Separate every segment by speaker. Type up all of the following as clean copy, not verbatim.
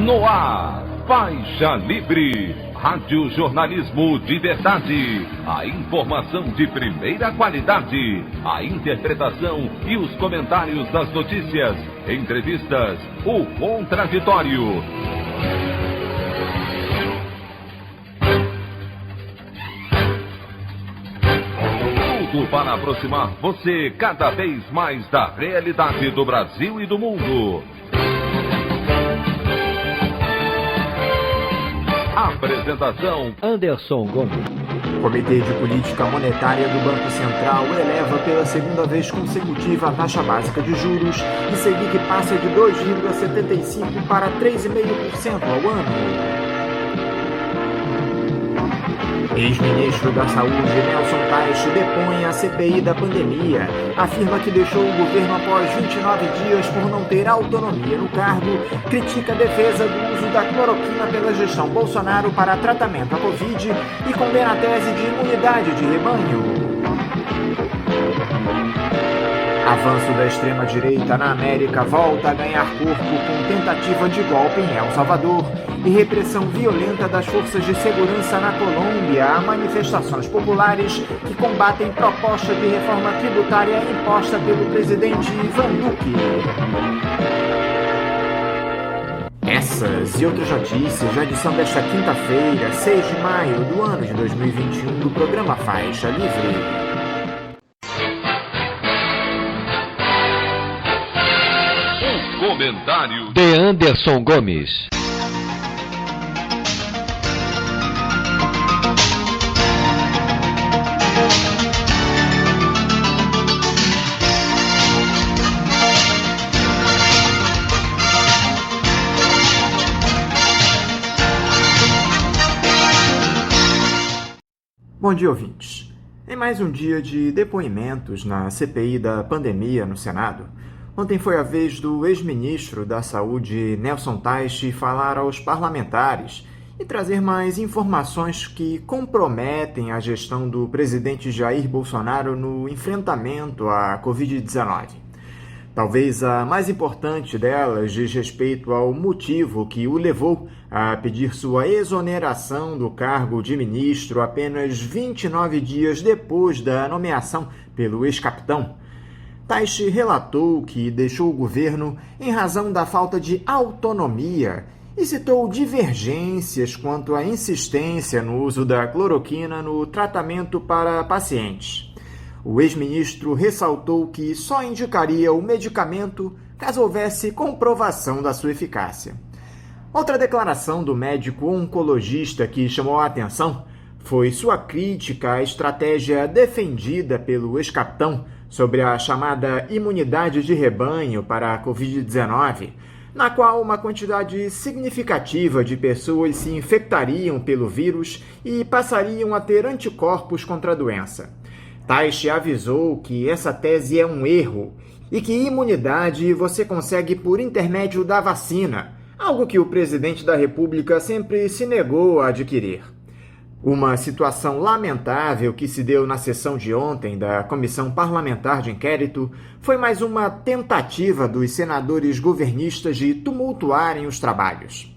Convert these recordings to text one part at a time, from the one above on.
Speaker 1: No ar, Faixa Livre, rádio jornalismo de verdade, a informação de primeira qualidade, a interpretação e os comentários das notícias, entrevistas, o contraditório. Tudo para aproximar você cada vez mais da realidade do Brasil e do mundo. Apresentação:
Speaker 2: Anderson Gomes.
Speaker 3: O Comitê de Política Monetária do Banco Central eleva pela segunda vez consecutiva a taxa básica de juros e Selic passa de 2,75% para 3,5% ao ano. Ex-ministro da Saúde, Nelson Teich, depõe a CPI da pandemia. Afirma que deixou o governo após 29 dias por não ter autonomia no cargo. Critica a defesa do uso da cloroquina pela gestão Bolsonaro para tratamento à Covid e condena a tese de imunidade de rebanho. Avanço da extrema-direita na América volta a ganhar corpo com tentativa de golpe em El Salvador e repressão violenta das forças de segurança na Colômbia a manifestações populares que combatem proposta de reforma tributária imposta pelo presidente Ivan Duque. Essas e outras notícias da edição desta quinta-feira, 6 de maio do ano de 2021, do programa Faixa Livre.
Speaker 1: Comentário
Speaker 2: de Anderson Gomes.
Speaker 3: Bom dia, ouvintes. Em mais um dia de depoimentos na CPI da pandemia no Senado, ontem foi a vez do ex-ministro da Saúde, Nelson Teich, falar aos parlamentares e trazer mais informações que comprometem a gestão do presidente Jair Bolsonaro no enfrentamento à Covid-19. Talvez a mais importante delas diz respeito ao motivo que o levou a pedir sua exoneração do cargo de ministro apenas 29 dias depois da nomeação pelo ex-capitão. Teich relatou que deixou o governo em razão da falta de autonomia e citou divergências quanto à insistência no uso da cloroquina no tratamento para pacientes. O ex-ministro ressaltou que só indicaria o medicamento caso houvesse comprovação da sua eficácia. Outra declaração do médico oncologista que chamou a atenção foi sua crítica à estratégia defendida pelo ex-capitão sobre a chamada imunidade de rebanho para a Covid-19, na qual uma quantidade significativa de pessoas se infectariam pelo vírus e passariam a ter anticorpos contra a doença. Teich avisou que essa tese é um erro e que imunidade você consegue por intermédio da vacina, algo que o presidente da República sempre se negou a adquirir. Uma situação lamentável que se deu na sessão de ontem da Comissão Parlamentar de Inquérito foi mais uma tentativa dos senadores governistas de tumultuarem os trabalhos.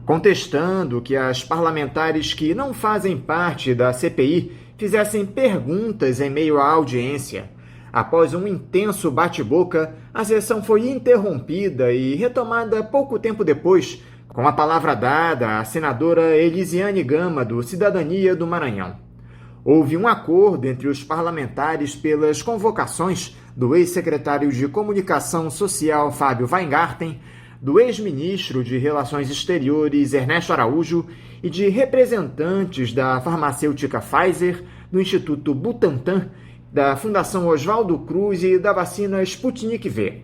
Speaker 3: Contestando que as parlamentares que não fazem parte da CPI fizessem perguntas em meio à audiência, após um intenso bate-boca, a sessão foi interrompida e retomada pouco tempo depois, com a palavra dada à senadora Elisiane Gama, do Cidadania do Maranhão. Houve um acordo entre os parlamentares pelas convocações do ex-secretário de Comunicação Social, Fábio Weingarten, do ex-ministro de Relações Exteriores, Ernesto Araújo, e de representantes da farmacêutica Pfizer, do Instituto Butantan, da Fundação Oswaldo Cruz e da vacina Sputnik V.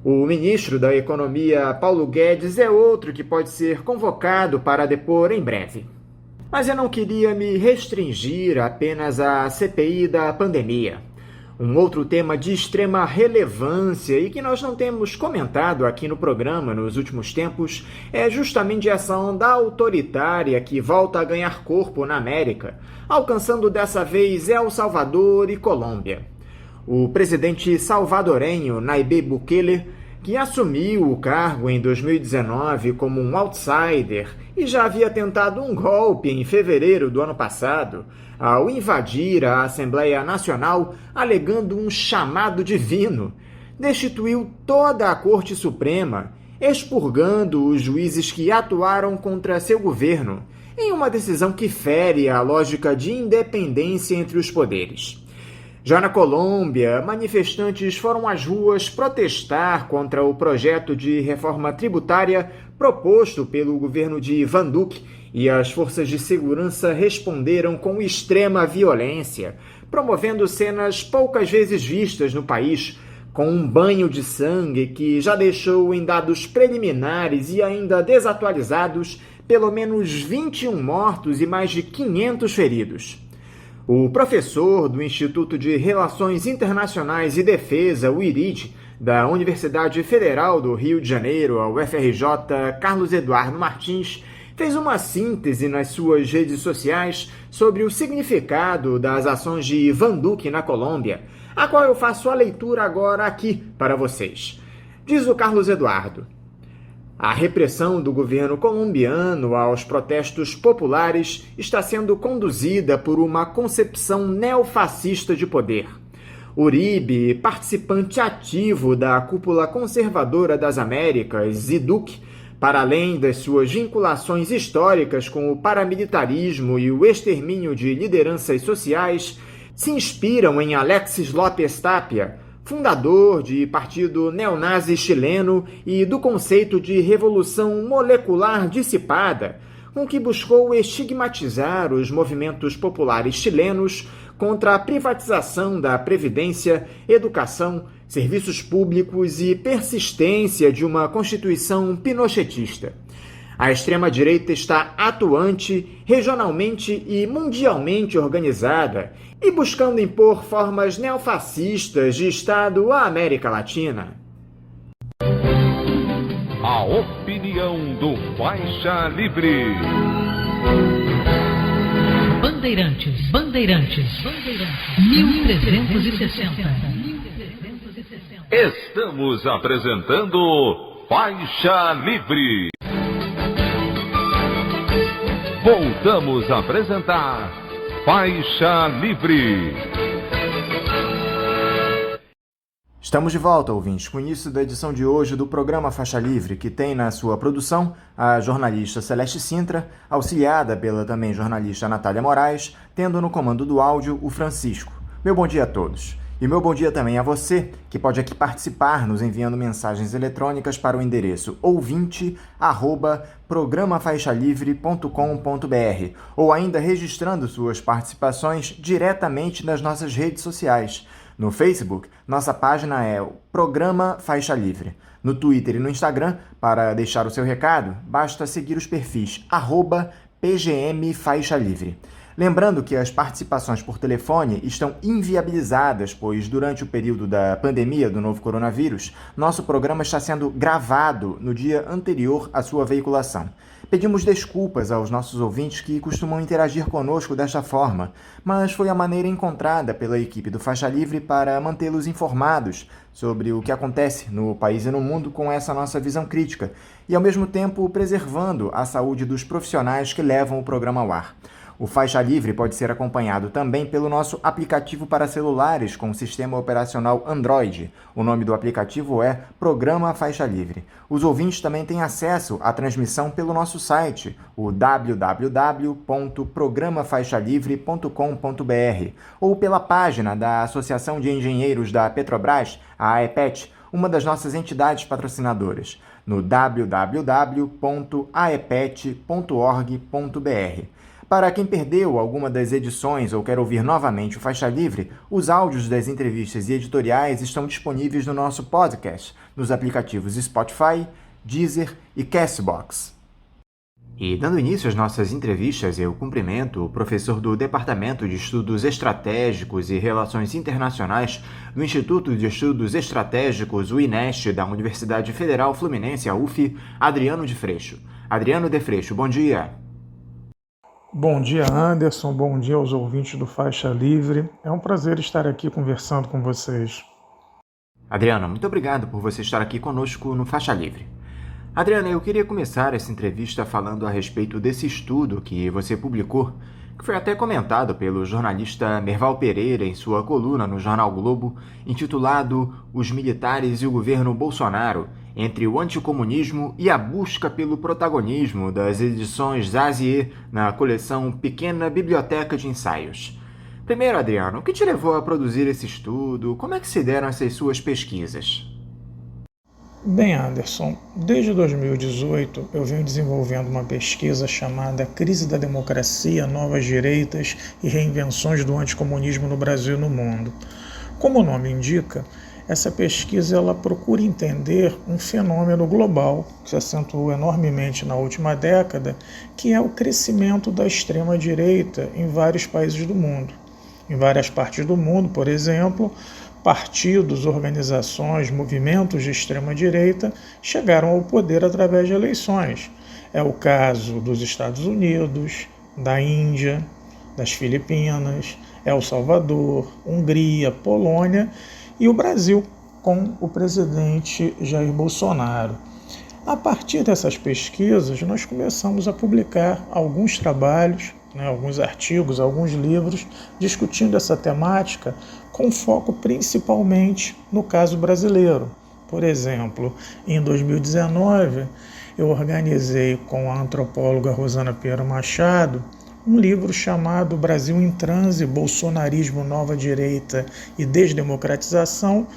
Speaker 3: O ministro da Economia, Paulo Guedes, é outro que pode ser convocado para depor em breve. Mas eu não queria me restringir apenas à CPI da pandemia. Um outro tema de extrema relevância e que nós não temos comentado aqui no programa nos últimos tempos é justamente a ação da autoritária que volta a ganhar corpo na América, alcançando dessa vez El Salvador e Colômbia. O presidente salvadorenho Nayib Bukele que assumiu o cargo em 2019 como um outsider e já havia tentado um golpe em fevereiro do ano passado, ao invadir a Assembleia Nacional alegando um chamado divino, destituiu toda a Corte Suprema, expurgando os juízes que atuaram contra seu governo, em uma decisão que fere a lógica de independência entre os poderes. Já na Colômbia, manifestantes foram às ruas protestar contra o projeto de reforma tributária proposto pelo governo de Iván Duque, e as forças de segurança responderam com extrema violência, promovendo cenas poucas vezes vistas no país, com um banho de sangue que já deixou em dados preliminares e ainda desatualizados pelo menos 21 mortos e mais de 500 feridos. O professor do Instituto de Relações Internacionais e Defesa, o IRID, da Universidade Federal do Rio de Janeiro, a UFRJ, Carlos Eduardo Martins, fez uma síntese nas suas redes sociais sobre o significado das ações de Iván Duque na Colômbia, a qual eu faço a leitura agora aqui para vocês. Diz o Carlos Eduardo: a repressão do governo colombiano aos protestos populares está sendo conduzida por uma concepção neofascista de poder. Uribe, participante ativo da cúpula conservadora das Américas, e Duque, para além das suas vinculações históricas com o paramilitarismo e o extermínio de lideranças sociais, se inspiram em Alexis López Tapia, fundador de partido neonazi chileno e do conceito de revolução molecular dissipada, com que buscou estigmatizar os movimentos populares chilenos contra a privatização da previdência, educação, serviços públicos e persistência de uma constituição pinochetista. A extrema-direita está atuante, regionalmente e mundialmente organizada e buscando impor formas neofascistas de Estado à América Latina.
Speaker 1: A opinião do Faixa Livre.
Speaker 4: Bandeirantes, 1360.
Speaker 1: Estamos apresentando Faixa Livre. Voltamos a apresentar Faixa Livre.
Speaker 3: Estamos de volta, ouvintes, com o início da edição de hoje do programa Faixa Livre, que tem na sua produção a jornalista Celeste Sintra, auxiliada pela também jornalista Natália Moraes, tendo no comando do áudio o Francisco. Meu bom dia a todos. E meu bom dia também a você, que pode aqui participar nos enviando mensagens eletrônicas para o endereço ouvinte@programafaixalivre.com.br ou ainda registrando suas participações diretamente nas nossas redes sociais. No Facebook, nossa página é o Programa Faixa Livre. No Twitter e no Instagram, para deixar o seu recado, basta seguir os perfis @PGMFaixaLivre. Lembrando que as participações por telefone estão inviabilizadas, pois durante o período da pandemia do novo coronavírus, nosso programa está sendo gravado no dia anterior à sua veiculação. Pedimos desculpas aos nossos ouvintes que costumam interagir conosco desta forma, mas foi a maneira encontrada pela equipe do Faixa Livre para mantê-los informados sobre o que acontece no país e no mundo com essa nossa visão crítica, e ao mesmo tempo preservando a saúde dos profissionais que levam o programa ao ar. O Faixa Livre pode ser acompanhado também pelo nosso aplicativo para celulares com sistema operacional Android. O nome do aplicativo é Programa Faixa Livre. Os ouvintes também têm acesso à transmissão pelo nosso site, o www.programafaixalivre.com.br, ou pela página da Associação de Engenheiros da Petrobras, a AEPET, uma das nossas entidades patrocinadoras, no www.aepet.org.br. Para quem perdeu alguma das edições ou quer ouvir novamente o Faixa Livre, os áudios das entrevistas e editoriais estão disponíveis no nosso podcast, nos aplicativos Spotify, Deezer e Castbox. E dando início às nossas entrevistas, eu cumprimento o professor do Departamento de Estudos Estratégicos e Relações Internacionais do Instituto de Estudos Estratégicos, o INEST, da Universidade Federal Fluminense, a UF, Adriano de Freixo. Adriano de Freixo, bom dia.
Speaker 5: Bom dia, Anderson. Bom dia aos ouvintes do Faixa Livre. É um prazer estar aqui conversando com vocês.
Speaker 3: Adriana, muito obrigado por você estar aqui conosco no Faixa Livre. Adriana, eu queria começar essa entrevista falando a respeito desse estudo que você publicou, que foi até comentado pelo jornalista Merval Pereira em sua coluna no Jornal Globo, intitulado Os Militares e o Governo Bolsonaro, entre o anticomunismo e a busca pelo protagonismo, das edições Zazier na coleção Pequena Biblioteca de Ensaios. Primeiro, Adriano, o que te levou a produzir esse estudo? Como é que se deram essas suas pesquisas?
Speaker 5: Bem, Anderson, desde 2018 eu venho desenvolvendo uma pesquisa chamada Crise da Democracia, Novas Direitas e Reinvenções do Anticomunismo no Brasil e no Mundo. Como o nome indica, essa pesquisa ela procura entender um fenômeno global que se acentuou enormemente na última década, que é o crescimento da extrema-direita em vários países do mundo. Em várias partes do mundo, por exemplo, partidos, organizações, movimentos de extrema-direita chegaram ao poder através de eleições. É o caso dos Estados Unidos, da Índia, das Filipinas, El Salvador, Hungria, Polônia e o Brasil, com o presidente Jair Bolsonaro. A partir dessas pesquisas, nós começamos a publicar alguns trabalhos, alguns artigos, alguns livros, discutindo essa temática com foco principalmente no caso brasileiro. Por exemplo, em 2019, eu organizei com a antropóloga Rosana Pinheiro Machado um livro chamado Brasil em Transe, Bolsonarismo, Nova Direita e Desdemocratização,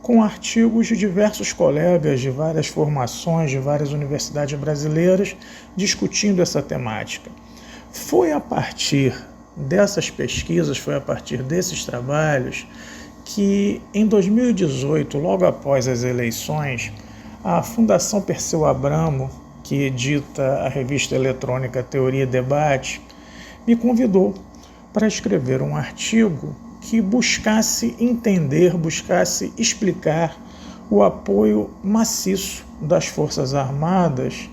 Speaker 5: com artigos de diversos colegas de várias formações, de várias universidades brasileiras, discutindo essa temática. Foi a partir dessas pesquisas, foi a partir desses trabalhos que, em 2018, logo após as eleições, a Fundação Perseu Abramo, que edita a revista eletrônica Teoria e Debate, me convidou para escrever um artigo que buscasse entender, buscasse explicar o apoio maciço das Forças Armadas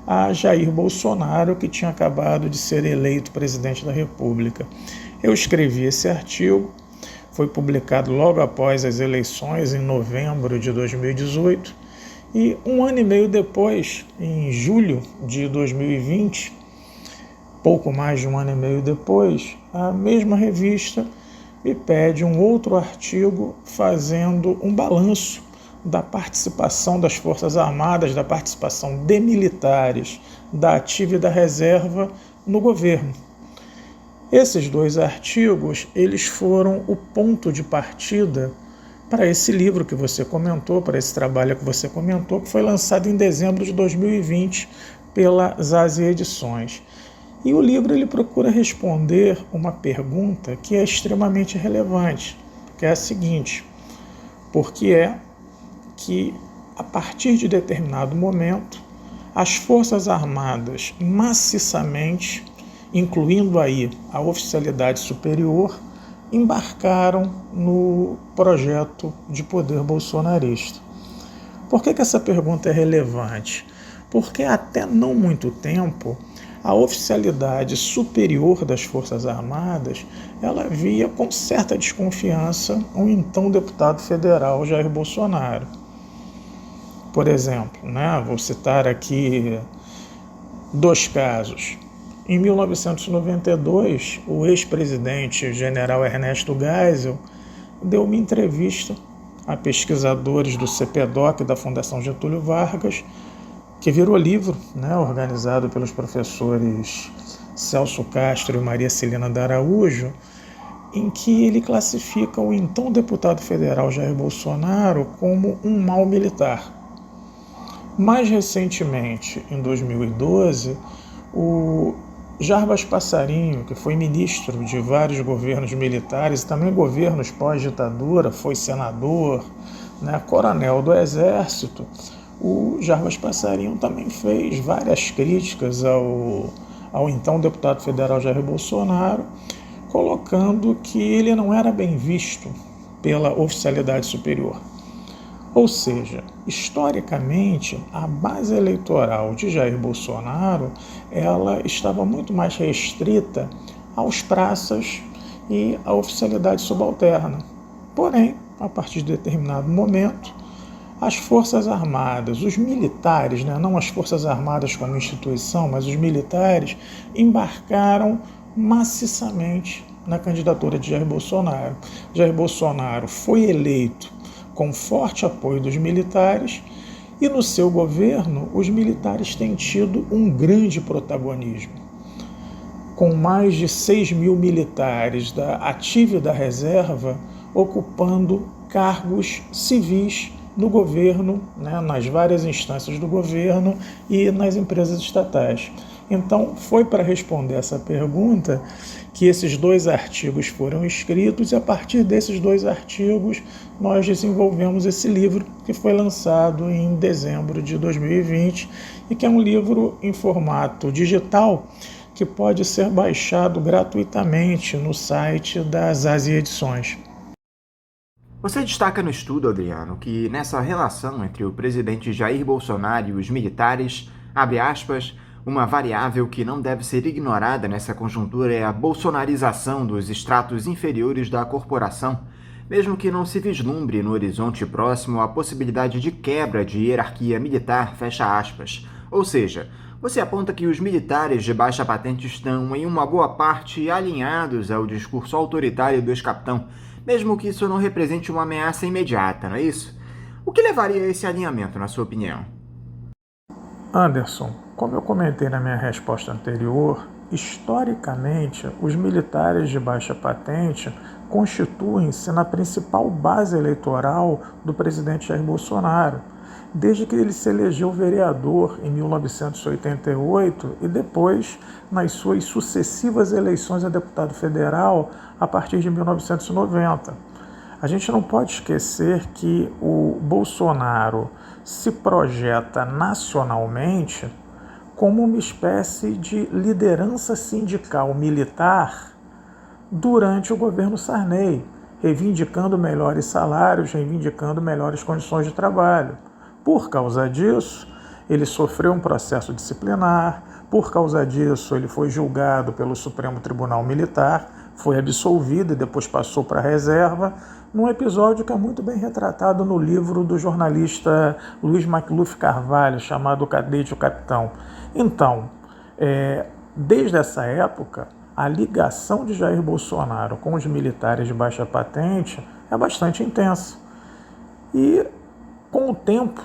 Speaker 5: a Jair Bolsonaro, que tinha acabado de ser eleito presidente da República. Eu escrevi esse artigo, foi publicado logo após as eleições, em novembro de 2018, e um ano e meio depois, em julho de 2020, pouco mais de um ano e meio depois, a mesma revista me pede um outro artigo fazendo um balanço da participação das Forças Armadas, da participação de militares, da ativa e da reserva no governo. Esses dois artigos, eles foram o ponto de partida para esse livro que você comentou, para esse trabalho que você comentou, que foi lançado em dezembro de 2020 pela Zazie Edições. E o livro ele procura responder uma pergunta que é extremamente relevante, que é a seguinte: por que é que, a partir de determinado momento, as Forças Armadas maciçamente, incluindo aí a oficialidade superior, embarcaram no projeto de poder bolsonarista? Por que essa pergunta é relevante? Porque até não muito tempo, a oficialidade superior das Forças Armadas, ela via com certa desconfiança o então deputado federal Jair Bolsonaro. Por exemplo, vou citar aqui dois casos. Em 1992, o ex-presidente general Ernesto Geisel deu uma entrevista a pesquisadores do CPDOC, da Fundação Getúlio Vargas, que virou livro, organizado pelos professores Celso Castro e Maria Celina da Araújo, em que ele classifica o então deputado federal Jair Bolsonaro como um mau militar. Mais recentemente, em 2012, o Jarbas Passarinho, que foi ministro de vários governos militares e também governos pós-ditadura, foi senador, coronel do Exército, o Jarbas Passarinho também fez várias críticas ao então deputado federal Jair Bolsonaro, colocando que ele não era bem visto pela oficialidade superior. Ou seja, historicamente, a base eleitoral de Jair Bolsonaro ela estava muito mais restrita aos praças e à oficialidade subalterna. Porém, a partir de determinado momento, as Forças Armadas, os militares, não as Forças Armadas como instituição, mas os militares, embarcaram maciçamente na candidatura de Jair Bolsonaro. Jair Bolsonaro foi eleito com forte apoio dos militares e no seu governo os militares têm tido um grande protagonismo. Com mais de 6.000 militares da ativa e da reserva ocupando cargos civis no governo, nas várias instâncias do governo e nas empresas estatais. Então, foi para responder essa pergunta que esses 2 artigos foram escritos e a partir desses 2 artigos nós desenvolvemos esse livro que foi lançado em dezembro de 2020 e que é um livro em formato digital que pode ser baixado gratuitamente no site da Zazi Edições.
Speaker 3: Você destaca no estudo, Adriano, que nessa relação entre o presidente Jair Bolsonaro e os militares, abre aspas, uma variável que não deve ser ignorada nessa conjuntura é a bolsonarização dos estratos inferiores da corporação, mesmo que não se vislumbre no horizonte próximo a possibilidade de quebra de hierarquia militar, fecha aspas. Ou seja, você aponta que os militares de baixa patente estão, em uma boa parte, alinhados ao discurso autoritário do ex-capitão, mesmo que isso não represente uma ameaça imediata, não é isso? O que levaria a esse alinhamento, na sua opinião?
Speaker 5: Anderson, como eu comentei na minha resposta anterior, historicamente, os militares de baixa patente constituem-se na principal base eleitoral do presidente Jair Bolsonaro, desde que ele se elegeu vereador em 1988 e depois nas suas sucessivas eleições a deputado federal a partir de 1990. A gente não pode esquecer que o Bolsonaro se projeta nacionalmente como uma espécie de liderança sindical militar durante o governo Sarney, reivindicando melhores salários, reivindicando melhores condições de trabalho. Por causa disso, ele sofreu um processo disciplinar, por causa disso ele foi julgado pelo Supremo Tribunal Militar, foi absolvido e depois passou para a reserva, num episódio que é muito bem retratado no livro do jornalista Luiz Macluf Carvalho, chamado Cadete e o Capitão. Então, desde essa época, a ligação de Jair Bolsonaro com os militares de baixa patente é bastante intensa. E, com o tempo,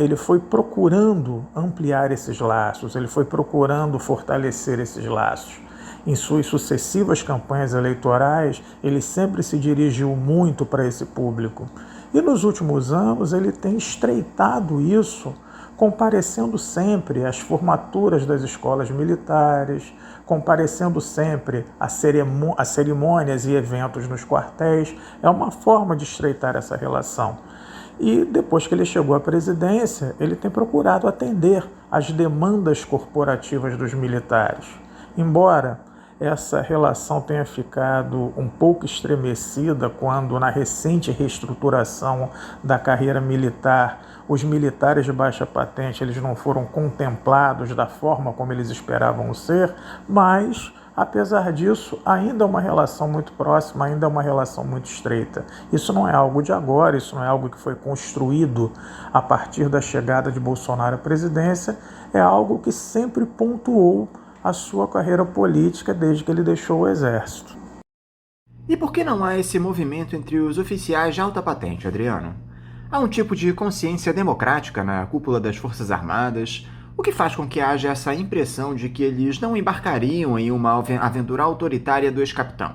Speaker 5: ele foi procurando ampliar esses laços, ele foi procurando fortalecer esses laços. Em suas sucessivas campanhas eleitorais, ele sempre se dirigiu muito para esse público. E nos últimos anos ele tem estreitado isso, comparecendo sempre às formaturas das escolas militares, comparecendo sempre a cerimônias e eventos nos quartéis. É uma forma de estreitar essa relação. E depois que ele chegou à presidência, ele tem procurado atender às demandas corporativas dos militares. Embora essa relação tenha ficado um pouco estremecida quando, na recente reestruturação da carreira militar, os militares de baixa patente eles não foram contemplados da forma como eles esperavam ser, mas, apesar disso, ainda é uma relação muito próxima, ainda é uma relação muito estreita. Isso não é algo de agora, isso não é algo que foi construído a partir da chegada de Bolsonaro à presidência, é algo que sempre pontuou a sua carreira política desde que ele deixou o Exército.
Speaker 3: E por que não há esse movimento entre os oficiais de alta patente, Adriano? Há um tipo de consciência democrática na cúpula das Forças Armadas, o que faz com que haja essa impressão de que eles não embarcariam em uma aventura autoritária do ex-capitão.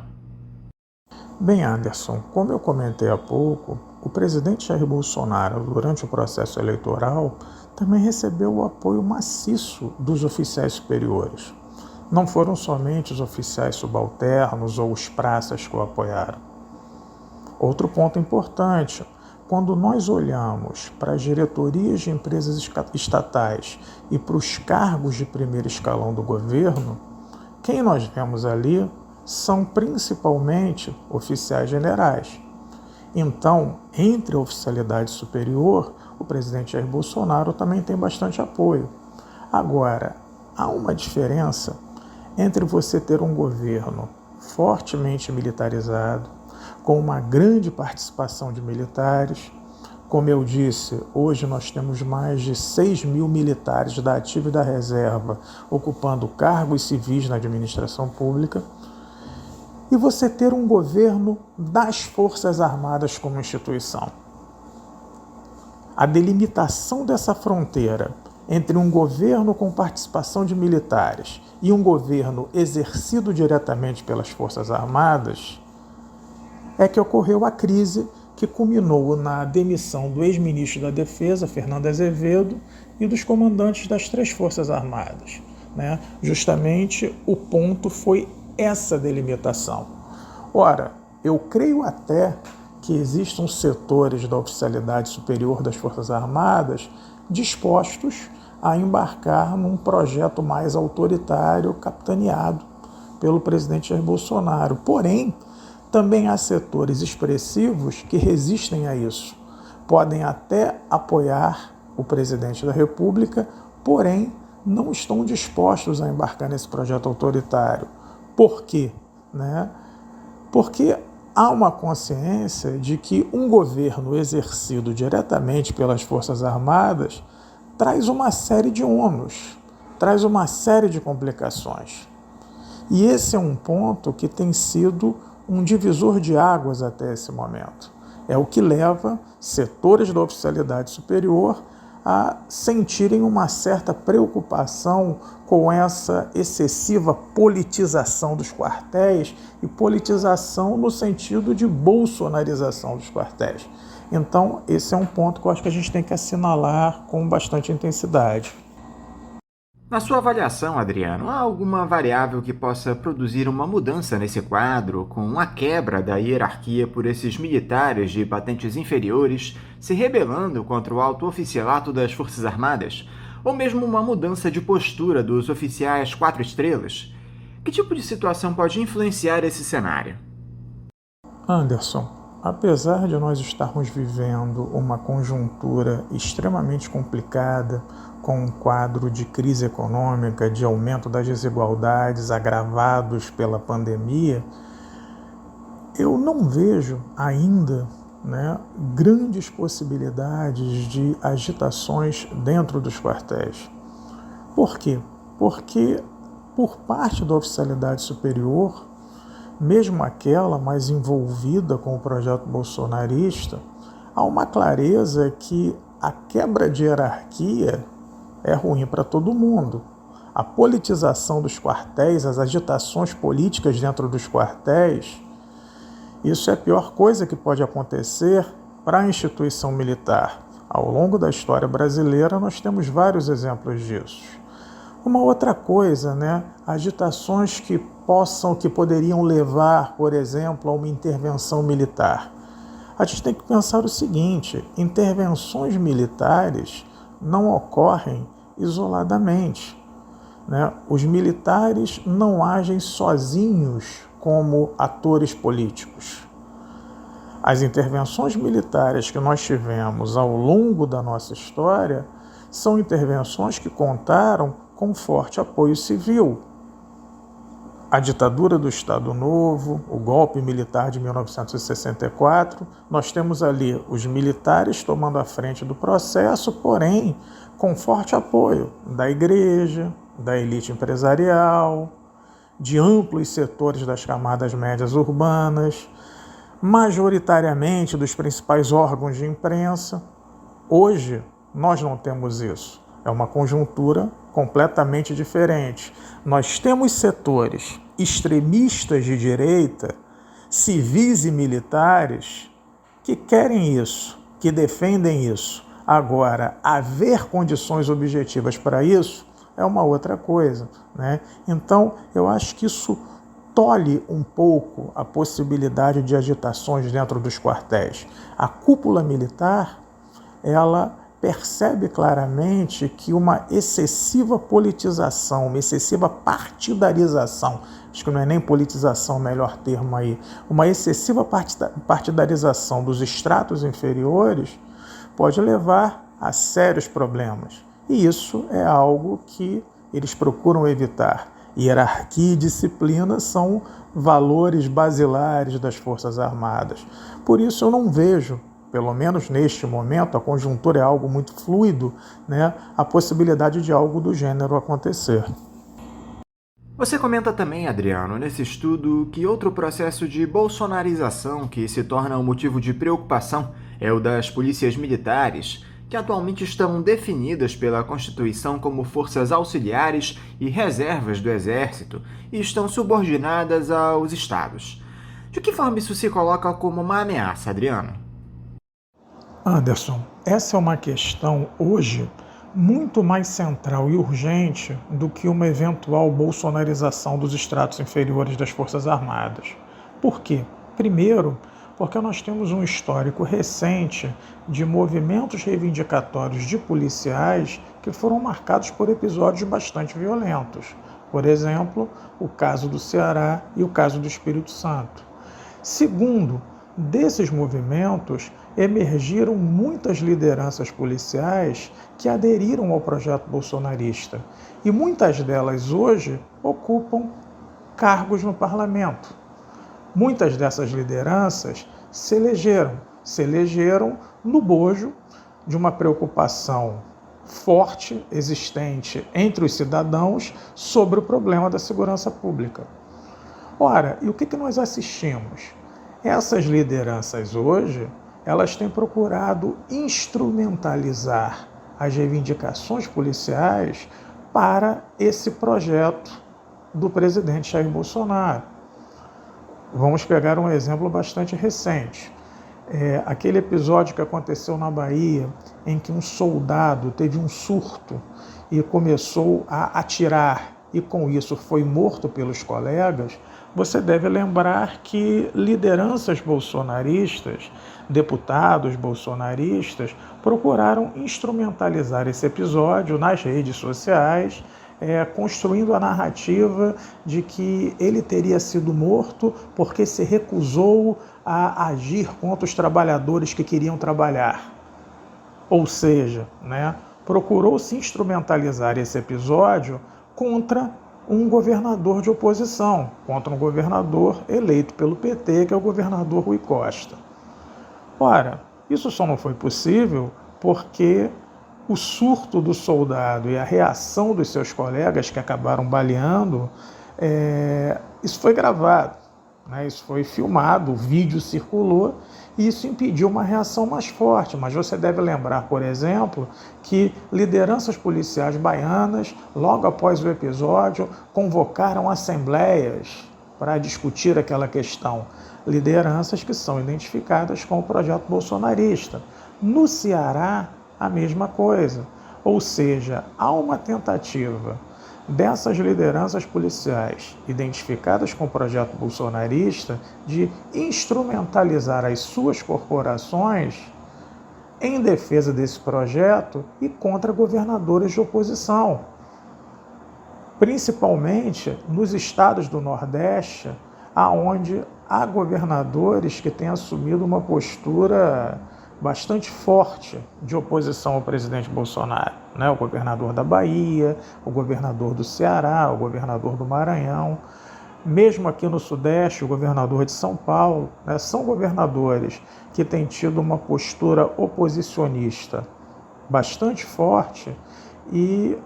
Speaker 5: Bem, Anderson, como eu comentei há pouco, o presidente Jair Bolsonaro, durante o processo eleitoral, também recebeu o apoio maciço dos oficiais superiores. Não foram somente os oficiais subalternos ou os praças que o apoiaram. Outro ponto importante, quando nós olhamos para as diretorias de empresas estatais e para os cargos de primeiro escalão do governo, quem nós vemos ali são principalmente oficiais generais. Então, entre a oficialidade superior, o presidente Jair Bolsonaro também tem bastante apoio. Agora, há uma diferença entre você ter um governo fortemente militarizado, com uma grande participação de militares. Como eu disse, hoje nós temos mais de 6 mil militares da ativa e da reserva ocupando cargos civis na administração pública. E você ter um governo das Forças Armadas como instituição. A delimitação dessa fronteira entre um governo com participação de militares e um governo exercido diretamente pelas Forças Armadas é que ocorreu a crise que culminou na demissão do ex-ministro da Defesa, Fernando Azevedo, e dos comandantes das 3 Forças Armadas. Justamente o ponto foi essa delimitação. Ora, eu creio até que existam setores da oficialidade superior das Forças Armadas dispostos a embarcar num projeto mais autoritário capitaneado pelo presidente Jair Bolsonaro. Porém, também há setores expressivos que resistem a isso. Podem até apoiar o presidente da República, porém não estão dispostos a embarcar nesse projeto autoritário. Por quê? Porque há uma consciência de que um governo exercido diretamente pelas Forças Armadas traz uma série de ônus, traz uma série de complicações. E esse é um ponto que tem sido um divisor de águas até esse momento. É o que leva setores da oficialidade superior a sentirem uma certa preocupação com essa excessiva politização dos quartéis e politização no sentido de bolsonarização dos quartéis. Então, esse é um ponto que eu acho que a gente tem que assinalar com bastante intensidade.
Speaker 3: Na sua avaliação, Adriano, há alguma variável que possa produzir uma mudança nesse quadro, com a quebra da hierarquia por esses militares de patentes inferiores se rebelando contra o alto oficialato das Forças Armadas? Ou mesmo uma mudança de postura dos oficiais 4 estrelas? Que tipo de situação pode influenciar esse cenário?
Speaker 5: Anderson, apesar de nós estarmos vivendo uma conjuntura extremamente complicada, com um quadro de crise econômica, de aumento das desigualdades agravados pela pandemia, eu não vejo ainda grandes possibilidades de agitações dentro dos quartéis. Por quê? Porque, por parte da oficialidade superior, mesmo aquela mais envolvida com o projeto bolsonarista, há uma clareza que a quebra de hierarquia é ruim para todo mundo. A politização dos quartéis, as agitações políticas dentro dos quartéis, isso é a pior coisa que pode acontecer para a instituição militar. Ao longo da história brasileira, nós temos vários exemplos disso. Uma outra coisa, agitações que poderiam levar, por exemplo, a uma intervenção militar. A gente tem que pensar o seguinte: intervenções militares não ocorrem isoladamente. Os militares não agem sozinhos como atores políticos. As intervenções militares que nós tivemos ao longo da nossa história são intervenções que contaram com forte apoio civil. A ditadura do Estado Novo, o golpe militar de 1964, nós temos ali os militares tomando a frente do processo, porém com forte apoio da igreja, da elite empresarial, de amplos setores das camadas médias urbanas, majoritariamente dos principais órgãos de imprensa. Hoje, nós não temos isso. É uma conjuntura completamente diferente. Nós temos setores extremistas de direita, civis e militares, que querem isso, que defendem isso. Agora, haver condições objetivas para isso é uma outra coisa, Então, eu acho que isso tolhe um pouco a possibilidade de agitações dentro dos quartéis. A cúpula militar, ela percebe claramente que uma excessiva politização, uma excessiva partidarização, acho que não é nem politização o melhor termo aí, uma excessiva partidarização dos estratos inferiores pode levar a sérios problemas. E isso é algo que eles procuram evitar. Hierarquia e disciplina são valores basilares das Forças Armadas. Por isso eu não vejo, pelo menos neste momento, a conjuntura é algo muito fluido, né, a possibilidade de algo do gênero acontecer.
Speaker 3: Você comenta também, Adriano, nesse estudo, que outro processo de bolsonarização que se torna um motivo de preocupação é o das polícias militares, que atualmente estão definidas pela Constituição como forças auxiliares e reservas do Exército e estão subordinadas aos Estados. De que forma isso se coloca como uma ameaça, Adriano?
Speaker 5: Anderson, essa é uma questão hoje muito mais central e urgente do que uma eventual bolsonarização dos estratos inferiores das Forças Armadas. Por quê? Primeiro, porque nós temos um histórico recente de movimentos reivindicatórios de policiais que foram marcados por episódios bastante violentos. Por exemplo, o caso do Ceará e o caso do Espírito Santo. Segundo, desses movimentos emergiram muitas lideranças policiais que aderiram ao projeto bolsonarista e muitas delas hoje ocupam cargos no parlamento. Muitas dessas lideranças se elegeram no bojo de uma preocupação forte existente entre os cidadãos sobre o problema da segurança pública. Ora, e o que nós assistimos? Essas lideranças hoje, elas têm procurado instrumentalizar as reivindicações policiais para esse projeto do presidente Jair Bolsonaro. Vamos pegar um exemplo bastante recente. Aquele episódio que aconteceu na Bahia, em que um soldado teve um surto e começou a atirar e com isso foi morto pelos colegas, você deve lembrar que lideranças bolsonaristas, deputados bolsonaristas, procuraram instrumentalizar esse episódio nas redes sociais, construindo a narrativa de que ele teria sido morto porque se recusou a agir contra os trabalhadores que queriam trabalhar. Ou seja, procurou-se instrumentalizar esse episódio contra um governador de oposição, contra um governador eleito pelo PT, que é o governador Rui Costa. Ora, isso só não foi possível porque o surto do soldado e a reação dos seus colegas que acabaram baleando, isso foi gravado, isso foi filmado, o vídeo circulou e isso impediu uma reação mais forte. Mas você deve lembrar, por exemplo, que lideranças policiais baianas, logo após o episódio, convocaram assembleias para discutir aquela questão. Lideranças que são identificadas com o projeto bolsonarista. No Ceará, a mesma coisa. Ou seja, há uma tentativa dessas lideranças policiais identificadas com o projeto bolsonarista de instrumentalizar as suas corporações em defesa desse projeto e contra governadores de oposição. Principalmente nos estados do Nordeste, aonde há governadores que têm assumido uma postura bastante forte de oposição ao presidente Bolsonaro, O governador da Bahia, o governador do Ceará, o governador do Maranhão, mesmo aqui no Sudeste, o governador de São Paulo, são governadores que têm tido uma postura oposicionista bastante forte e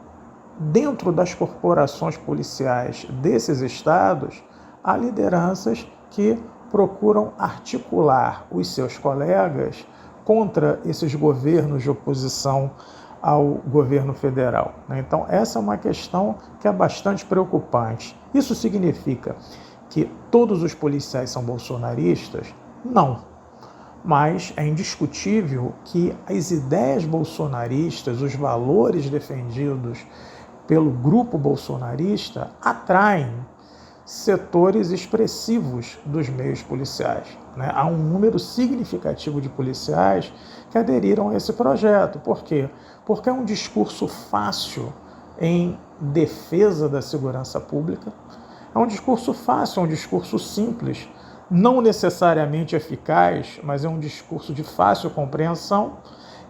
Speaker 5: dentro das corporações policiais desses estados, há lideranças que procuram articular os seus colegas contra esses governos de oposição ao governo federal. Então, essa é uma questão que é bastante preocupante. Isso significa que todos os policiais são bolsonaristas? Não. Mas é indiscutível que as ideias bolsonaristas, os valores defendidos pelo grupo bolsonarista atraem setores expressivos dos meios policiais. Há um número significativo de policiais que aderiram a esse projeto. Por quê? Porque é um discurso fácil em defesa da segurança pública, é um discurso fácil, é um discurso simples, não necessariamente eficaz, mas é um discurso de fácil compreensão.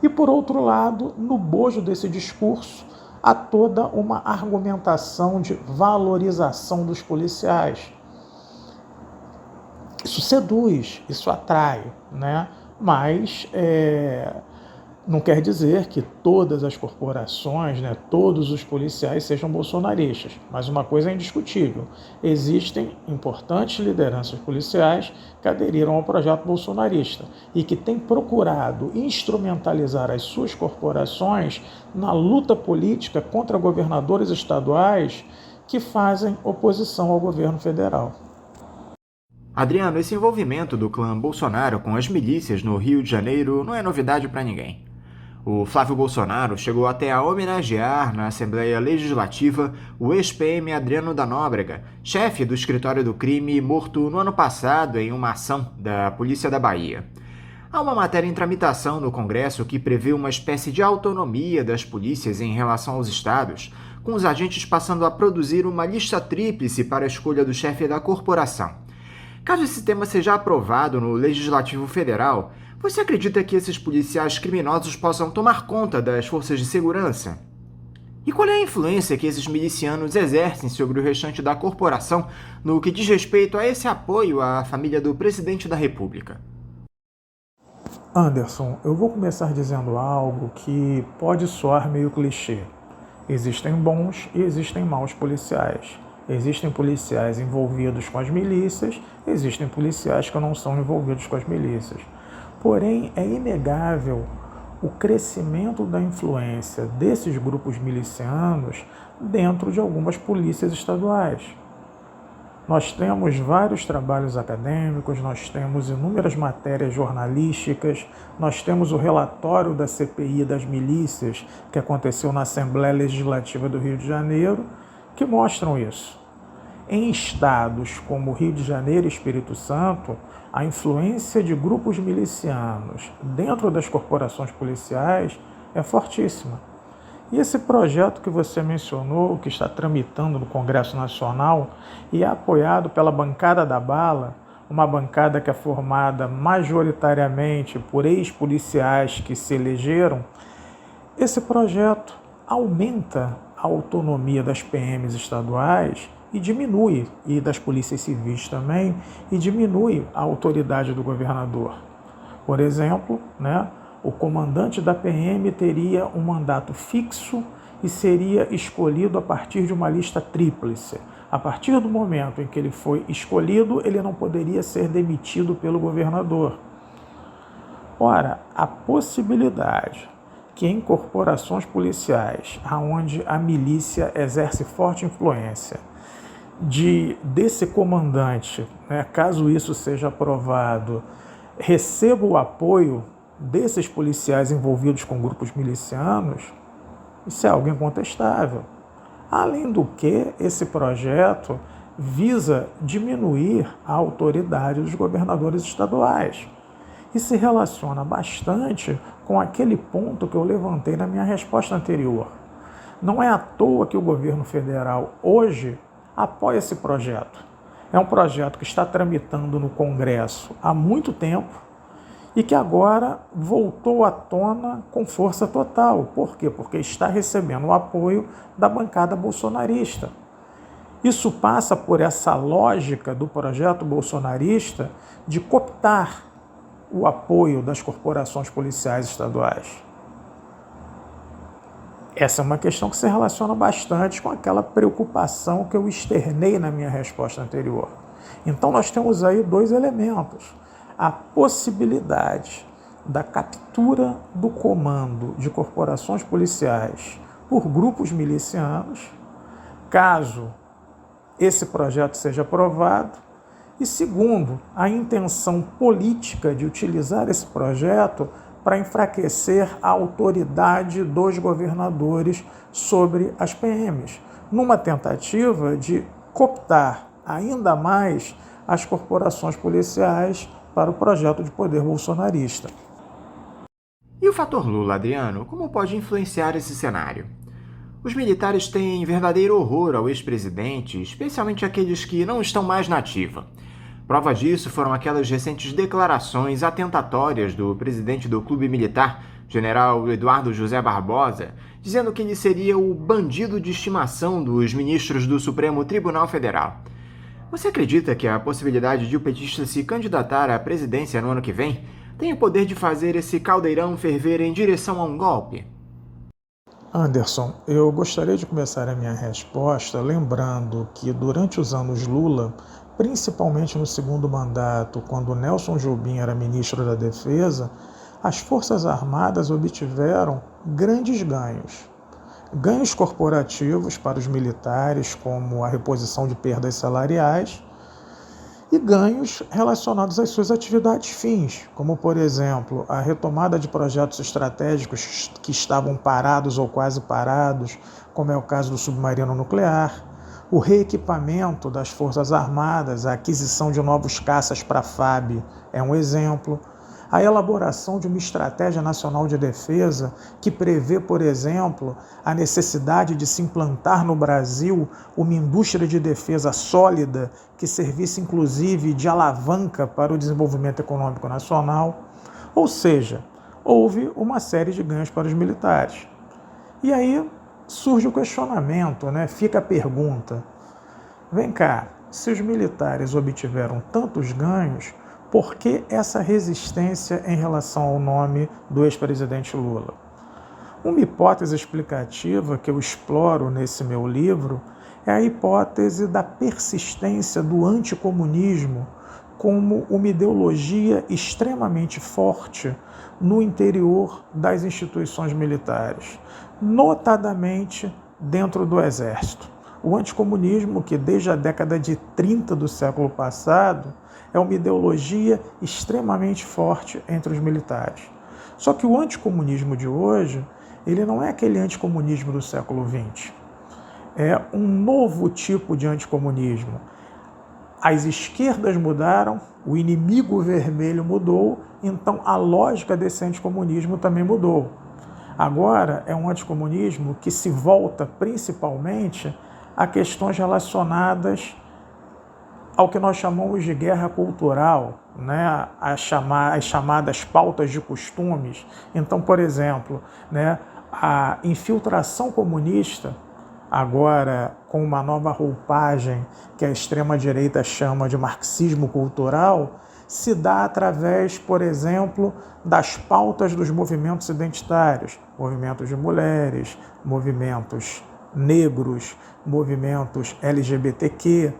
Speaker 5: E, por outro lado, no bojo desse discurso, há toda uma argumentação de valorização dos policiais. Isso seduz, isso atrai, né? Mas não quer dizer que todas as corporações, né, todos os policiais sejam bolsonaristas. Mas uma coisa é indiscutível: existem importantes lideranças policiais que aderiram ao projeto bolsonarista e que têm procurado instrumentalizar as suas corporações na luta política contra governadores estaduais que fazem oposição ao governo federal.
Speaker 3: Adriano, esse envolvimento do clã Bolsonaro com as milícias no Rio de Janeiro não é novidade para ninguém. O Flávio Bolsonaro chegou até a homenagear na Assembleia Legislativa o ex-PM Adriano da Nóbrega, chefe do escritório do crime, morto no ano passado em uma ação da Polícia da Bahia. Há uma matéria em tramitação no Congresso que prevê uma espécie de autonomia das polícias em relação aos estados, com os agentes passando a produzir uma lista tríplice para a escolha do chefe da corporação. Caso esse tema seja aprovado no Legislativo Federal, você acredita que esses policiais criminosos possam tomar conta das forças de segurança? E qual é a influência que esses milicianos exercem sobre o restante da corporação no que diz respeito a esse apoio à família do presidente da República?
Speaker 5: Anderson, eu vou começar dizendo algo que pode soar meio clichê. Existem bons e existem maus policiais. Existem policiais envolvidos com as milícias, existem policiais que não são envolvidos com as milícias. Porém, é inegável o crescimento da influência desses grupos milicianos dentro de algumas polícias estaduais. Nós temos vários trabalhos acadêmicos, nós temos inúmeras matérias jornalísticas, nós temos o relatório da CPI das milícias que aconteceu na Assembleia Legislativa do Rio de Janeiro, que mostram isso. Em estados como Rio de Janeiro e Espírito Santo, a influência de grupos milicianos dentro das corporações policiais é fortíssima. E esse projeto que você mencionou, que está tramitando no Congresso Nacional e é apoiado pela bancada da bala, uma bancada que é formada majoritariamente por ex-policiais que se elegeram, esse projeto aumenta a autonomia das PMs estaduais e diminui, e das polícias civis também, e diminui a autoridade do governador. Por exemplo, o comandante da PM teria um mandato fixo e seria escolhido a partir de uma lista tríplice. A partir do momento em que ele foi escolhido, ele não poderia ser demitido pelo governador. Ora, a possibilidade que em corporações policiais, onde a milícia exerce forte influência, desse comandante, caso isso seja aprovado, receba o apoio desses policiais envolvidos com grupos milicianos, isso é algo incontestável. Além do que, esse projeto visa diminuir a autoridade dos governadores estaduais e se relaciona bastante com aquele ponto que eu levantei na minha resposta anterior. Não é à toa que o governo federal hoje apoia esse projeto. É um projeto que está tramitando no Congresso há muito tempo e que agora voltou à tona com força total. Por quê? Porque está recebendo o apoio da bancada bolsonarista. Isso passa por essa lógica do projeto bolsonarista de cooptar o apoio das corporações policiais estaduais. Essa é uma questão que se relaciona bastante com aquela preocupação que eu externei na minha resposta anterior. Então nós temos aí dois elementos. A possibilidade da captura do comando de corporações policiais por grupos milicianos, caso esse projeto seja aprovado, e segundo, a intenção política de utilizar esse projeto para enfraquecer a autoridade dos governadores sobre as PMs, numa tentativa de cooptar ainda mais as corporações policiais para o projeto de poder bolsonarista.
Speaker 3: E o fator Lula, Adriano, como pode influenciar esse cenário? Os militares têm verdadeiro horror ao ex-presidente, especialmente aqueles que não estão mais na ativa. Prova disso foram aquelas recentes declarações atentatórias do presidente do clube militar, general Eduardo José Barbosa, dizendo que ele seria o bandido de estimação dos ministros do Supremo Tribunal Federal. Você acredita que a possibilidade de o petista se candidatar à presidência no ano que vem tem o poder de fazer esse caldeirão ferver em direção a um golpe?
Speaker 5: Anderson, eu gostaria de começar a minha resposta lembrando que durante os anos Lula, principalmente no segundo mandato, quando Nelson Jobim era ministro da Defesa, as Forças Armadas obtiveram grandes ganhos. Ganhos corporativos para os militares, como a reposição de perdas salariais, e ganhos relacionados às suas atividades fins, como, por exemplo, a retomada de projetos estratégicos que estavam parados ou quase parados, como é o caso do submarino nuclear, o reequipamento das Forças Armadas, a aquisição de novos caças para a FAB é um exemplo, a elaboração de uma estratégia nacional de defesa que prevê, por exemplo, a necessidade de se implantar no Brasil uma indústria de defesa sólida que servisse inclusive de alavanca para o desenvolvimento econômico nacional. Ou seja, houve uma série de ganhos para os militares. E aí surge o questionamento, Fica a pergunta. Vem cá, se os militares obtiveram tantos ganhos, por que essa resistência em relação ao nome do ex-presidente Lula? Uma hipótese explicativa que eu exploro nesse meu livro é a hipótese da persistência do anticomunismo como uma ideologia extremamente forte no interior das instituições militares, notadamente dentro do Exército. O anticomunismo, que desde a década de 30 do século passado, é uma ideologia extremamente forte entre os militares. Só que o anticomunismo de hoje, ele não é aquele anticomunismo do século XX. É um novo tipo de anticomunismo. As esquerdas mudaram, o inimigo vermelho mudou, então a lógica desse anticomunismo também mudou. Agora é um anticomunismo que se volta principalmente a questões relacionadas ao que nós chamamos de guerra cultural, as chamadas pautas de costumes. Então, por exemplo, a infiltração comunista, agora com uma nova roupagem que a extrema-direita chama de marxismo cultural, se dá através, por exemplo, das pautas dos movimentos identitários, movimentos de mulheres, movimentos negros, movimentos LGBTQ.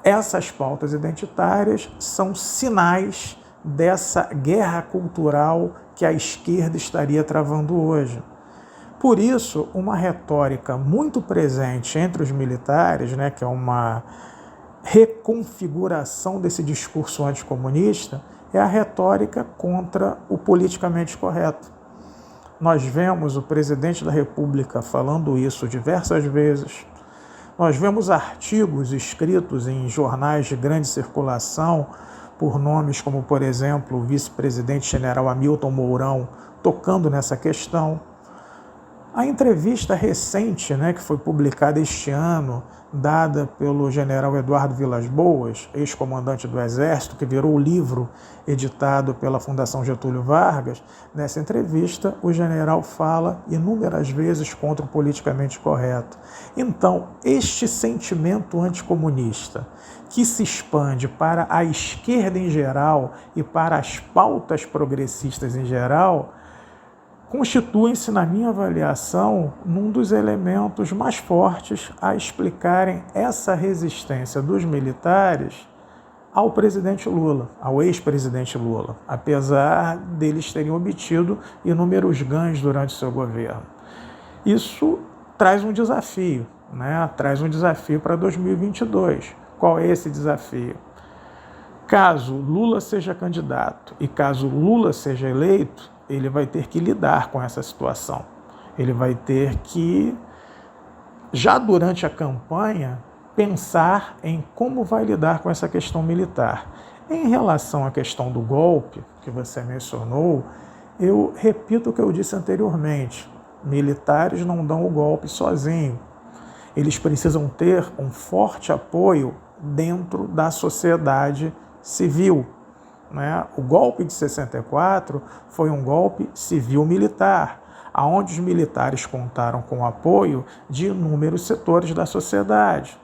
Speaker 5: Essas pautas identitárias são sinais dessa guerra cultural que a esquerda estaria travando hoje. Por isso, uma retórica muito presente entre os militares, que é uma reconfiguração desse discurso anticomunista, é a retórica contra o politicamente correto. Nós vemos o presidente da República falando isso diversas vezes. Nós vemos artigos escritos em jornais de grande circulação por nomes como, por exemplo, o vice-presidente general Hamilton Mourão tocando nessa questão. A entrevista recente, que foi publicada este ano, dada pelo general Eduardo Vilas Boas, ex-comandante do Exército, que virou o livro editado pela Fundação Getúlio Vargas, nessa entrevista o general fala inúmeras vezes contra o politicamente correto. Então, este sentimento anticomunista, que se expande para a esquerda em geral e para as pautas progressistas em geral, constituem-se, na minha avaliação, num dos elementos mais fortes a explicarem essa resistência dos militares ao presidente Lula, ao ex-presidente Lula, apesar deles terem obtido inúmeros ganhos durante o seu governo. Isso traz um desafio, Traz um desafio para 2022. Qual é esse desafio? Caso Lula seja candidato e caso Lula seja eleito, ele vai ter que lidar com essa situação. Ele vai ter que, já durante a campanha, pensar em como vai lidar com essa questão militar. Em relação à questão do golpe, que você mencionou, eu repito o que eu disse anteriormente. Militares não dão o golpe sozinhos. Eles precisam ter um forte apoio dentro da sociedade civil. né? O golpe de 64 foi um golpe civil-militar, onde os militares contaram com o apoio de inúmeros setores da sociedade.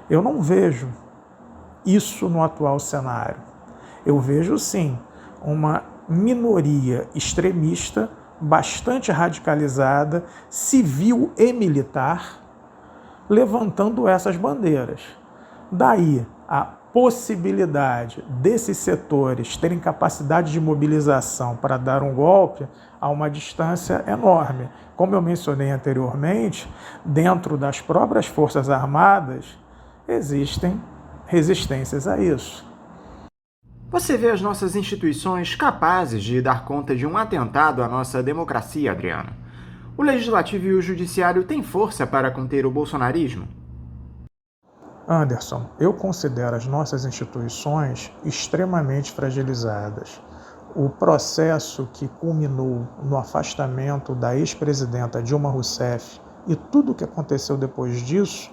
Speaker 5: Eu não vejo isso no atual cenário. Eu vejo, sim, uma minoria extremista, bastante radicalizada, civil e militar, levantando essas bandeiras. Daí a possibilidade desses setores terem capacidade de mobilização para dar um golpe a uma distância enorme. Como eu mencionei anteriormente, dentro das próprias Forças Armadas existem resistências a isso.
Speaker 3: Você vê as nossas instituições capazes de dar conta de um atentado à nossa democracia, Adriano? O Legislativo e o Judiciário têm força para conter o bolsonarismo?
Speaker 5: Anderson, eu considero as nossas instituições extremamente fragilizadas. O processo que culminou no afastamento da ex-presidenta Dilma Rousseff e tudo o que aconteceu depois disso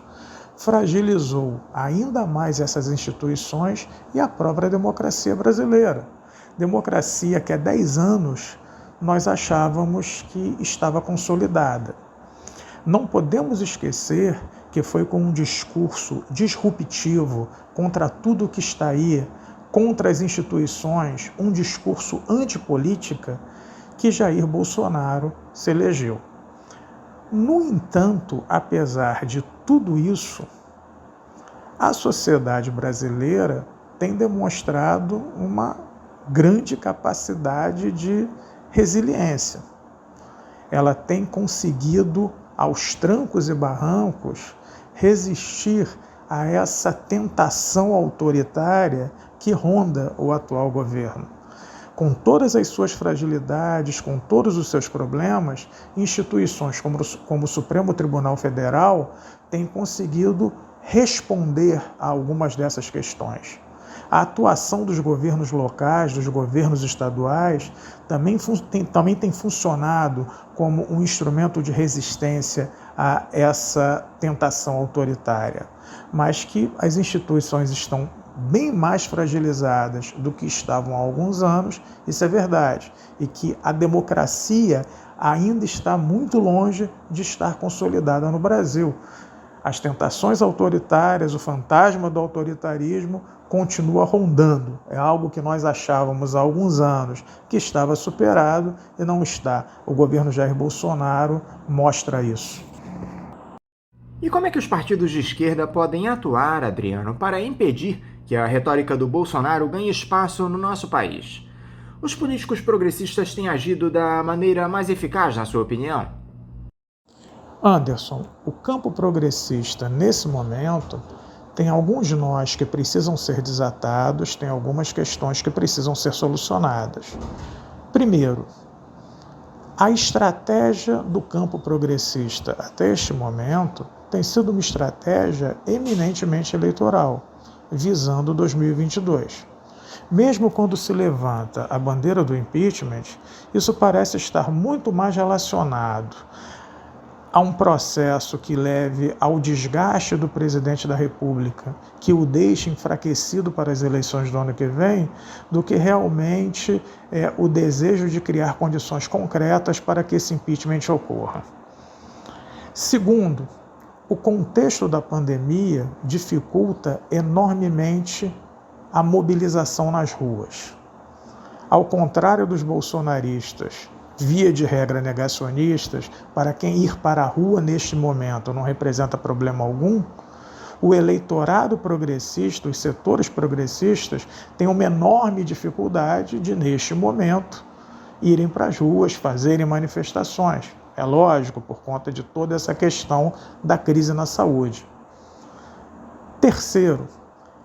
Speaker 5: fragilizou ainda mais essas instituições e a própria democracia brasileira. Democracia que há 10 anos nós achávamos que estava consolidada. Não podemos esquecer que foi com um discurso disruptivo contra tudo que está aí, contra as instituições, um discurso antipolítica, que Jair Bolsonaro se elegeu. No entanto, apesar de tudo isso, a sociedade brasileira tem demonstrado uma grande capacidade de resiliência. Ela tem conseguido, aos trancos e barrancos, resistir a essa tentação autoritária que ronda o atual governo. Com todas as suas fragilidades, com todos os seus problemas, instituições como o Supremo Tribunal Federal têm conseguido responder a algumas dessas questões. A atuação dos governos locais, dos governos estaduais, também tem funcionado como um instrumento de resistência a essa tentação autoritária, mas que as instituições estão bem mais fragilizadas do que estavam há alguns anos, isso é verdade, e que a democracia ainda está muito longe de estar consolidada no Brasil. As tentações autoritárias, o fantasma do autoritarismo continua rondando. É algo que nós achávamos há alguns anos que estava superado e não está. O governo Jair Bolsonaro mostra isso.
Speaker 3: E como é que os partidos de esquerda podem atuar, Adriano, para impedir que a retórica do Bolsonaro ganhe espaço no nosso país? Os políticos progressistas têm agido da maneira mais eficaz, na sua opinião?
Speaker 5: Anderson, o campo progressista, nesse momento, tem alguns nós que precisam ser desatados, tem algumas questões que precisam ser solucionadas. Primeiro, a estratégia do campo progressista até este momento tem sido uma estratégia eminentemente eleitoral, visando 2022. Mesmo quando se levanta a bandeira do impeachment, isso parece estar muito mais relacionado a um processo que leve ao desgaste do presidente da República, que o deixe enfraquecido para as eleições do ano que vem, do que realmente o desejo de criar condições concretas para que esse impeachment ocorra. Segundo, o contexto da pandemia dificulta enormemente a mobilização nas ruas. Ao contrário dos bolsonaristas, via de regra negacionistas, para quem ir para a rua neste momento não representa problema algum, o eleitorado progressista, os setores progressistas, têm uma enorme dificuldade de, neste momento, irem para as ruas, fazerem manifestações. É lógico, por conta de toda essa questão da crise na saúde. Terceiro,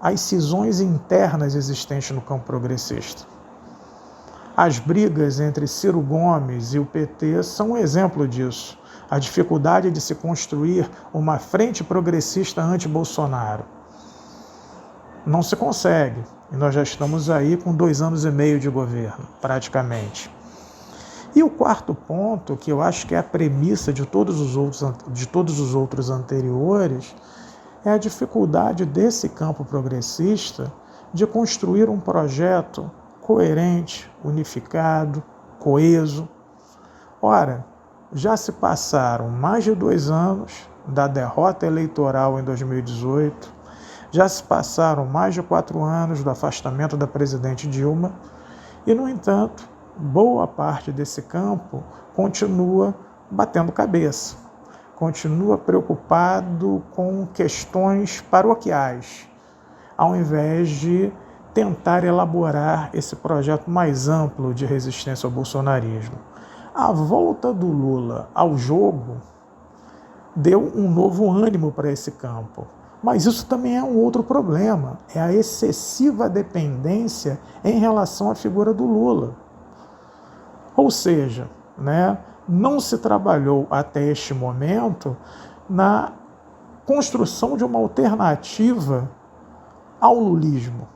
Speaker 5: as cisões internas existentes no campo progressista. As brigas entre Ciro Gomes e o PT são um exemplo disso. A dificuldade de se construir uma frente progressista anti-Bolsonaro. Não se consegue. E nós já estamos aí com 2 anos e meio de governo, praticamente. E o quarto ponto, que eu acho que é a premissa de todos os outros anteriores, é a dificuldade desse campo progressista de construir um projeto coerente, unificado, coeso. Ora, já se passaram mais de 2 anos da derrota eleitoral em 2018, já se passaram mais de 4 anos do afastamento da presidente Dilma e, no entanto, boa parte desse campo continua batendo cabeça, continua preocupado com questões paroquiais, ao invés de tentar elaborar esse projeto mais amplo de resistência ao bolsonarismo. A volta do Lula ao jogo deu um novo ânimo para esse campo. Mas isso também é um outro problema, é a excessiva dependência em relação à figura do Lula. Ou seja, não se trabalhou até este momento na construção de uma alternativa ao lulismo,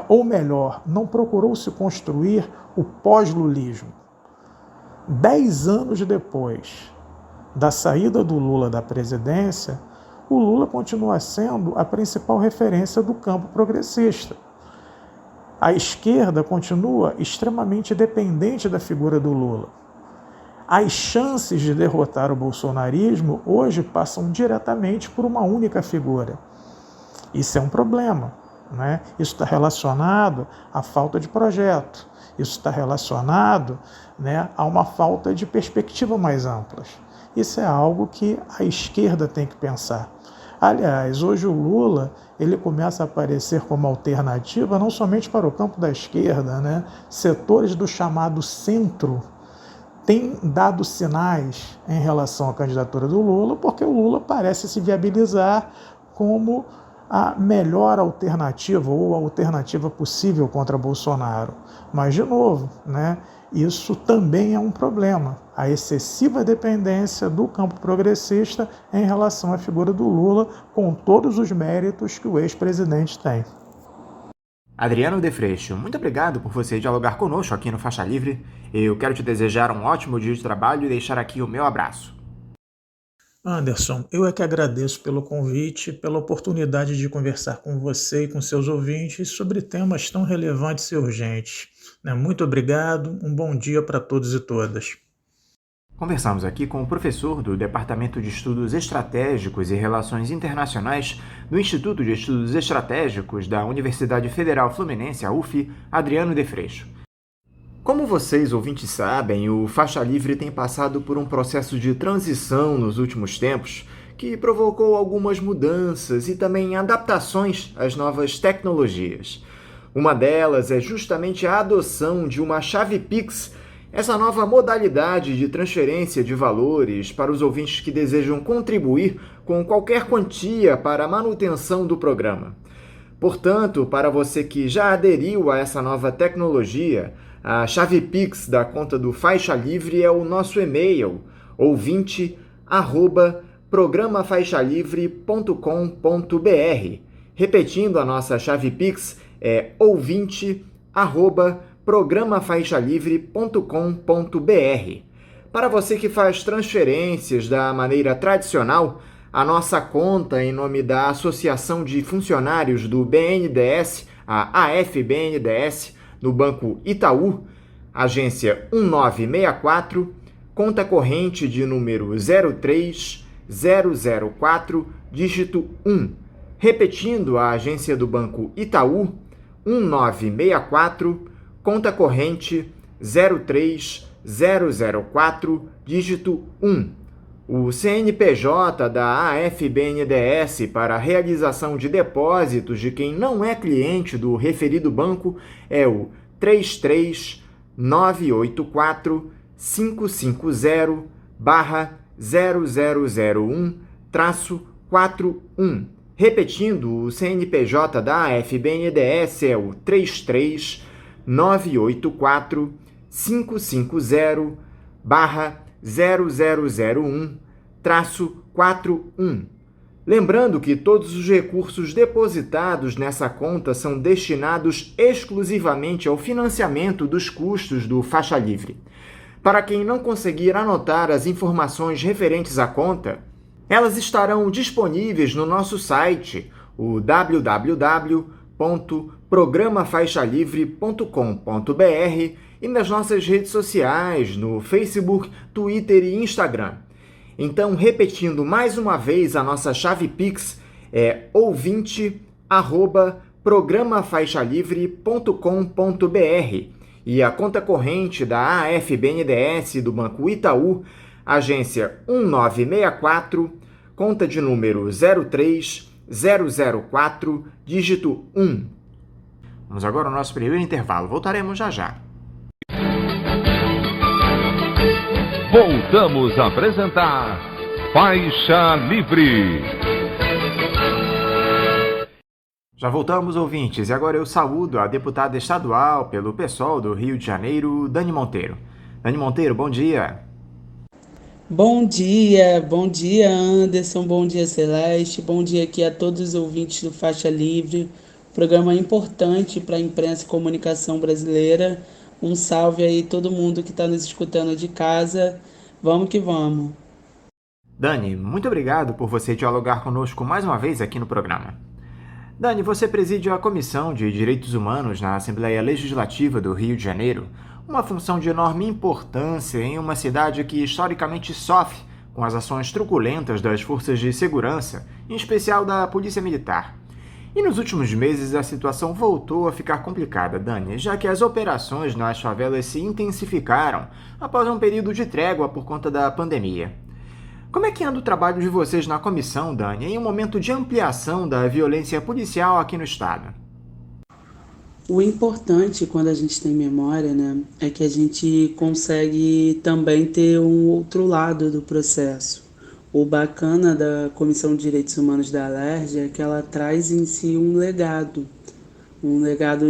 Speaker 5: ou melhor, não procurou-se construir o pós-lulismo. 10 anos depois da saída do Lula da presidência, o Lula continua sendo a principal referência do campo progressista. A esquerda continua extremamente dependente da figura do Lula. As chances de derrotar o bolsonarismo hoje passam diretamente por uma única figura. Isso é um problema, Isso está relacionado à falta de projeto. Isso está relacionado, a uma falta de perspectiva mais amplas. Isso é algo que a esquerda tem que pensar. Aliás, hoje o Lula ele começa a aparecer como alternativa não somente para o campo da esquerda, Setores do chamado centro têm dado sinais em relação à candidatura do Lula, porque o Lula parece se viabilizar como a melhor alternativa ou a alternativa possível contra Bolsonaro. Mas, de novo, isso também é um problema, a excessiva dependência do campo progressista em relação à figura do Lula, com todos os méritos que o ex-presidente tem.
Speaker 3: Adriano de Freixo, muito obrigado por você dialogar conosco aqui no Faixa Livre. Eu quero te desejar um ótimo dia de trabalho e deixar aqui o meu abraço.
Speaker 5: Anderson, eu é que agradeço pelo convite, pela oportunidade de conversar com você e com seus ouvintes sobre temas tão relevantes e urgentes. Muito obrigado, um bom dia para todos e todas.
Speaker 3: Conversamos aqui com o professor do Departamento de Estudos Estratégicos e Relações Internacionais do Instituto de Estudos Estratégicos da Universidade Federal Fluminense, a UF, Adriano de Freixo. Como vocês, ouvintes, sabem, o Faixa Livre tem passado por um processo de transição nos últimos tempos que provocou algumas mudanças e também adaptações às novas tecnologias. Uma delas é justamente a adoção de uma chave Pix, essa nova modalidade de transferência de valores para os ouvintes que desejam contribuir com qualquer quantia para a manutenção do programa. Portanto, para você que já aderiu a essa nova tecnologia, a chave Pix da conta do Faixa Livre é o nosso e-mail, ouvinte@programafaixalivre.com.br. Repetindo, a nossa chave Pix é ouvinte@programafaixalivre.com.br. Para você que faz transferências da maneira tradicional, a nossa conta em nome da Associação de Funcionários do BNDES, a AFBNDES, no Banco Itaú, agência 1964, conta corrente de número 03004, dígito 1. Repetindo, a agência do Banco Itaú, 1964, conta corrente 03004, dígito 1. O CNPJ da AFBNDES para a realização de depósitos de quem não é cliente do referido banco é o 33984-550-0001-41. Repetindo, o CNPJ da AFBNDES é o 33984-550-0001-41. Lembrando que todos os recursos depositados nessa conta são destinados exclusivamente ao financiamento dos custos do Faixa Livre. Para quem não conseguir anotar as informações referentes à conta, elas estarão disponíveis no nosso site, o www.programafaixalivre.com.br. programafaixalivre.com.br e nas nossas redes sociais, no Facebook, Twitter e Instagram. Então, repetindo mais uma vez, a nossa chave Pix é ouvinte@programafaixalivre.com.br e a conta corrente da AFBNDES do Banco Itaú, agência 1964, conta de número 03004, dígito 1. Vamos agora ao nosso primeiro intervalo. Voltaremos já já.
Speaker 1: Voltamos a apresentar Faixa Livre.
Speaker 3: Já voltamos, ouvintes, e agora eu saúdo a deputada estadual pelo PSOL do Rio de Janeiro, Dani Monteiro. Dani Monteiro, bom dia.
Speaker 6: Bom dia Anderson, bom dia Celeste, bom dia aqui a todos os ouvintes do Faixa Livre, programa importante para a imprensa e comunicação brasileira. Um salve aí todo mundo que está nos escutando de casa, vamos que vamos.
Speaker 3: Dani, muito obrigado por você dialogar conosco mais uma vez aqui no programa. Dani, você preside a Comissão de Direitos Humanos na Assembleia Legislativa do Rio de Janeiro, uma função de enorme importância em uma cidade que historicamente sofre com as ações truculentas das forças de segurança, em especial da Polícia Militar. E nos últimos meses a situação voltou a ficar complicada, Dani, já que as operações nas favelas se intensificaram após um período de trégua por conta da pandemia. Como é que anda o trabalho de vocês na comissão, Dani, em um momento de ampliação da violência policial aqui no estado?
Speaker 6: O importante quando a gente tem memória, né, é que a gente consegue também ter um outro lado do processo. O bacana da Comissão de Direitos Humanos da Alerj é que ela traz em si um legado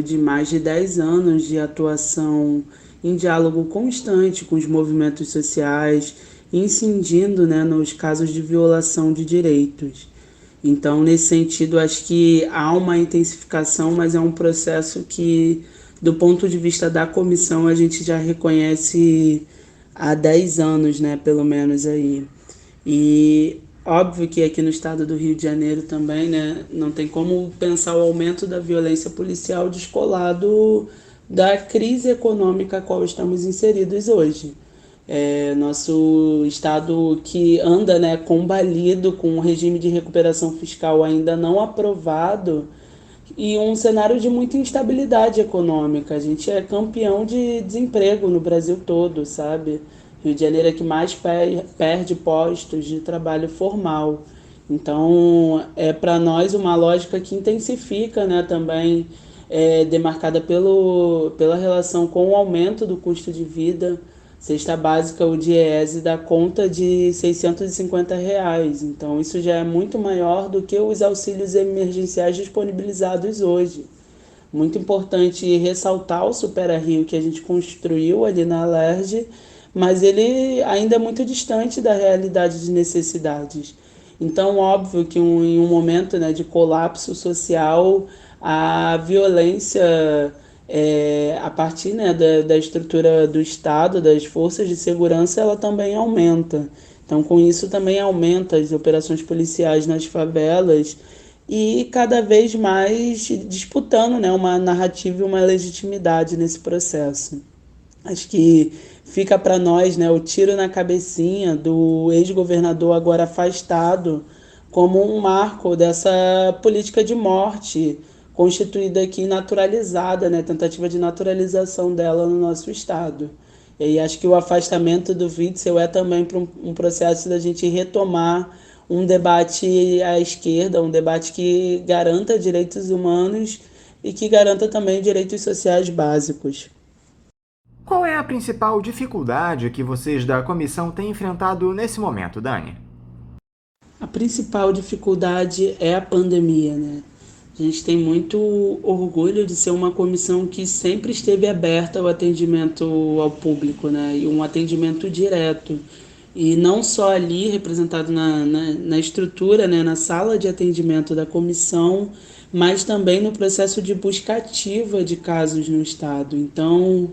Speaker 6: de mais de 10 anos de atuação em diálogo constante com os movimentos sociais, incidindo, né, nos casos de violação de direitos. Então, nesse sentido, acho que há uma intensificação, mas é um processo que, do ponto de vista da comissão, a gente já reconhece há 10 anos, né, pelo menos aí. E óbvio que aqui no estado do Rio de Janeiro também, né, não tem como pensar o aumento da violência policial descolado da crise econômica a qual estamos inseridos hoje. Nosso estado que anda, né, combalido com um regime de recuperação fiscal ainda não aprovado e um cenário de muita instabilidade econômica. A gente é campeão de desemprego no Brasil todo, sabe? Rio de Janeiro é que mais perde postos de trabalho formal. Então, é para nós uma lógica que intensifica, né, também demarcada pela relação com o aumento do custo de vida. Cesta básica, o DIEESE, dá conta de R$ 650. Então, isso já é muito maior do que os auxílios emergenciais disponibilizados hoje. Muito importante ressaltar o Supera Rio que a gente construiu ali na Alerj, mas ele ainda é muito distante da realidade de necessidades. Então, óbvio que em um momento, né, de colapso social, a violência a partir, né, da estrutura do Estado, das forças de segurança, ela também aumenta. Então, com isso também aumenta as operações policiais nas favelas e cada vez mais disputando, né, uma narrativa e uma legitimidade nesse processo. Acho que fica para nós, né, o tiro na cabecinha do ex-governador agora afastado como um marco dessa política de morte constituída aqui, naturalizada, né, tentativa de naturalização dela no nosso estado. E aí acho que o afastamento do Witzel é também para um processo da gente retomar um debate à esquerda, um debate que garanta direitos humanos e que garanta também direitos sociais básicos.
Speaker 3: Qual é a principal dificuldade que vocês da comissão têm enfrentado nesse momento, Dani?
Speaker 6: A principal dificuldade é a pandemia, né? A gente tem muito orgulho de ser uma comissão que sempre esteve aberta ao atendimento ao público, né? E um atendimento direto. E não só ali, representado na estrutura, né? Na sala de atendimento da comissão, mas também no processo de busca ativa de casos no Estado. Então,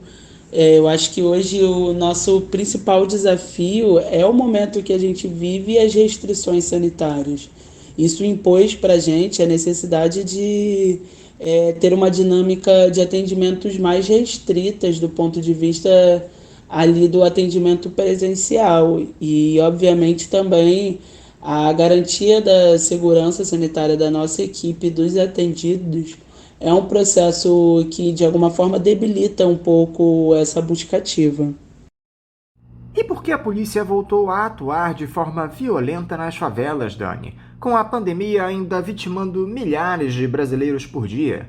Speaker 6: eu acho que hoje o nosso principal desafio é o momento que a gente vive e as restrições sanitárias. Isso impôs para a gente a necessidade de ter uma dinâmica de atendimentos mais restritas do ponto de vista ali do atendimento presencial e, obviamente, também a garantia da segurança sanitária da nossa equipe, dos atendidos, é um processo que, de alguma forma, debilita um pouco essa busca ativa.
Speaker 3: E por que a polícia voltou a atuar de forma violenta nas favelas, Dani, com a pandemia ainda vitimando milhares de brasileiros por dia?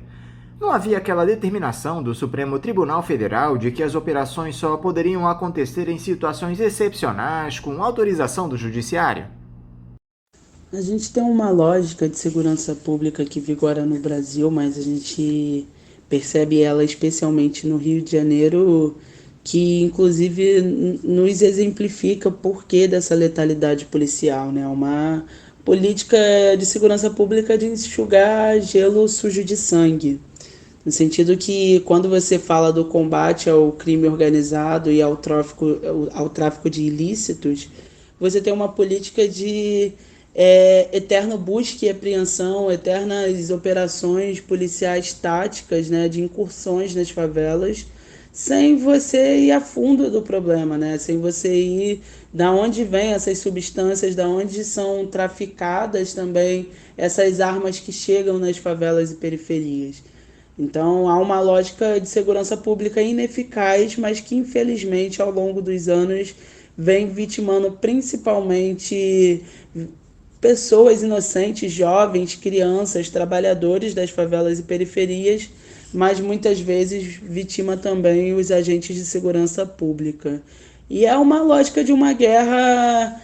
Speaker 3: Não havia aquela determinação do Supremo Tribunal Federal de que as operações só poderiam acontecer em situações excepcionais, com autorização do Judiciário?
Speaker 6: A gente tem uma lógica de segurança pública que vigora no Brasil, mas a gente percebe ela especialmente no Rio de Janeiro, que inclusive nos exemplifica o porquê dessa letalidade policial, né? Uma política de segurança pública de enxugar gelo sujo de sangue. No sentido que, quando você fala do combate ao crime organizado e ao tráfico de ilícitos, você tem uma política de eterno busca e apreensão, eternas operações policiais táticas, né, de incursões nas favelas, sem você ir a fundo do problema, né, sem você ir da onde vêm essas substâncias, da onde são traficadas também essas armas que chegam nas favelas e periferias. Então, há uma lógica de segurança pública ineficaz, mas que, infelizmente, ao longo dos anos, vem vitimando principalmente pessoas inocentes, jovens, crianças, trabalhadores das favelas e periferias, mas muitas vezes vitima também os agentes de segurança pública. E é uma lógica de uma guerra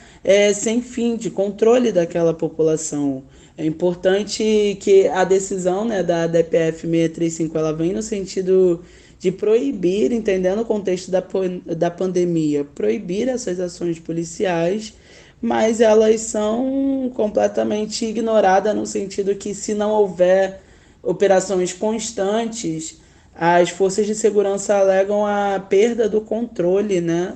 Speaker 6: sem fim, de controle daquela população. É importante que a decisão, né, da DPF 635 ela vem no sentido de proibir, entendendo o contexto da pandemia, proibir essas ações policiais, mas elas são completamente ignoradas no sentido que, se não houver operações constantes, as forças de segurança alegam a perda do controle, né,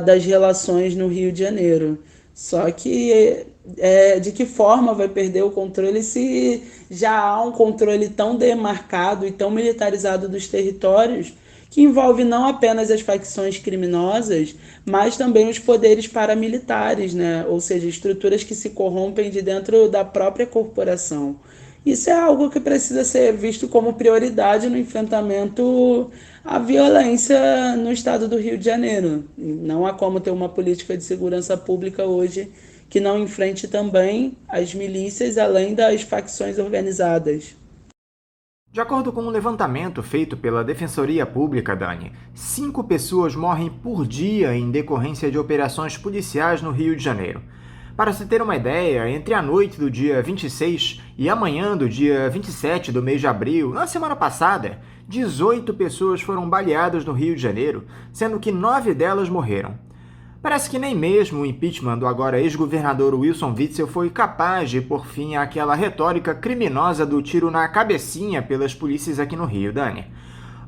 Speaker 6: das relações no Rio de Janeiro. Só que de que forma vai perder o controle se já há um controle tão demarcado e tão militarizado dos territórios, que envolve não apenas as facções criminosas, mas também os poderes paramilitares, né? Ou seja, estruturas que se corrompem de dentro da própria corporação. Isso é algo que precisa ser visto como prioridade no enfrentamento à violência no estado do Rio de Janeiro. Não há como ter uma política de segurança pública hoje que não enfrente também as milícias, além das facções organizadas.
Speaker 3: De acordo com um levantamento feito pela Defensoria Pública, Dani, 5 pessoas morrem por dia em decorrência de operações policiais no Rio de Janeiro. Para se ter uma ideia, entre a noite do dia 26 e a manhã do dia 27 do mês de abril, na semana passada, 18 pessoas foram baleadas no Rio de Janeiro, sendo que 9 delas morreram. Parece que nem mesmo o impeachment do agora ex-governador Wilson Witzel foi capaz de pôr fim àquela retórica criminosa do tiro na cabecinha pelas polícias aqui no Rio, Dani.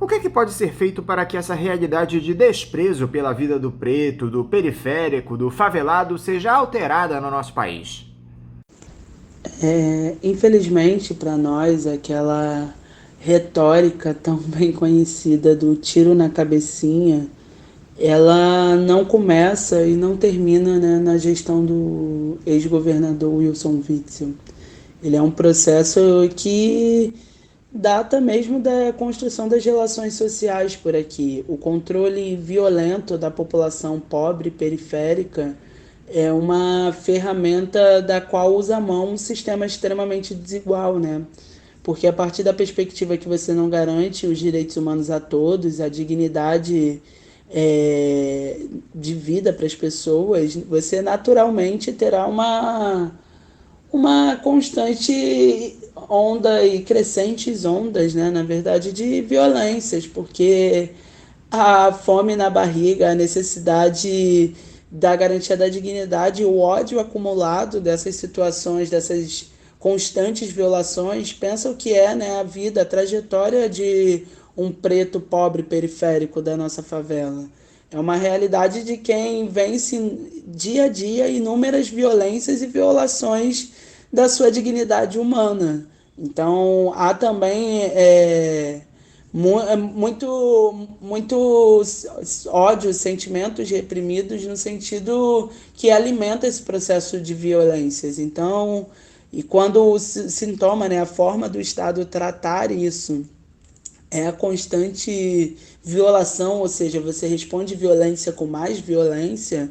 Speaker 3: O que é que pode ser feito para que essa realidade de desprezo pela vida do preto, do periférico, do favelado seja alterada no nosso país?
Speaker 6: Infelizmente, para nós, aquela retórica tão bem conhecida do tiro na cabecinha, ela não começa e não termina, né, na gestão do ex-governador Wilson Witzel. Ele é um processo que data mesmo da construção das relações sociais por aqui. O controle violento da população pobre e periférica é uma ferramenta da qual usa a mão um sistema extremamente desigual, né? Porque, a partir da perspectiva que você não garante os direitos humanos a todos, a dignidade de vida para as pessoas, você naturalmente terá uma constante onda e crescentes ondas, né, na verdade, de violências, porque a fome na barriga, a necessidade da garantia da dignidade, o ódio acumulado dessas situações, dessas constantes violações, pensa o que é, né, a vida, a trajetória de um preto pobre periférico da nossa favela. É uma realidade de quem vence dia a dia inúmeras violências e violações da sua dignidade humana. Então, há também muito ódio, sentimentos reprimidos no sentido que alimenta esse processo de violências. Então, e quando o sintoma, né, a forma do Estado tratar isso é a constante violação, ou seja, você responde violência com mais violência,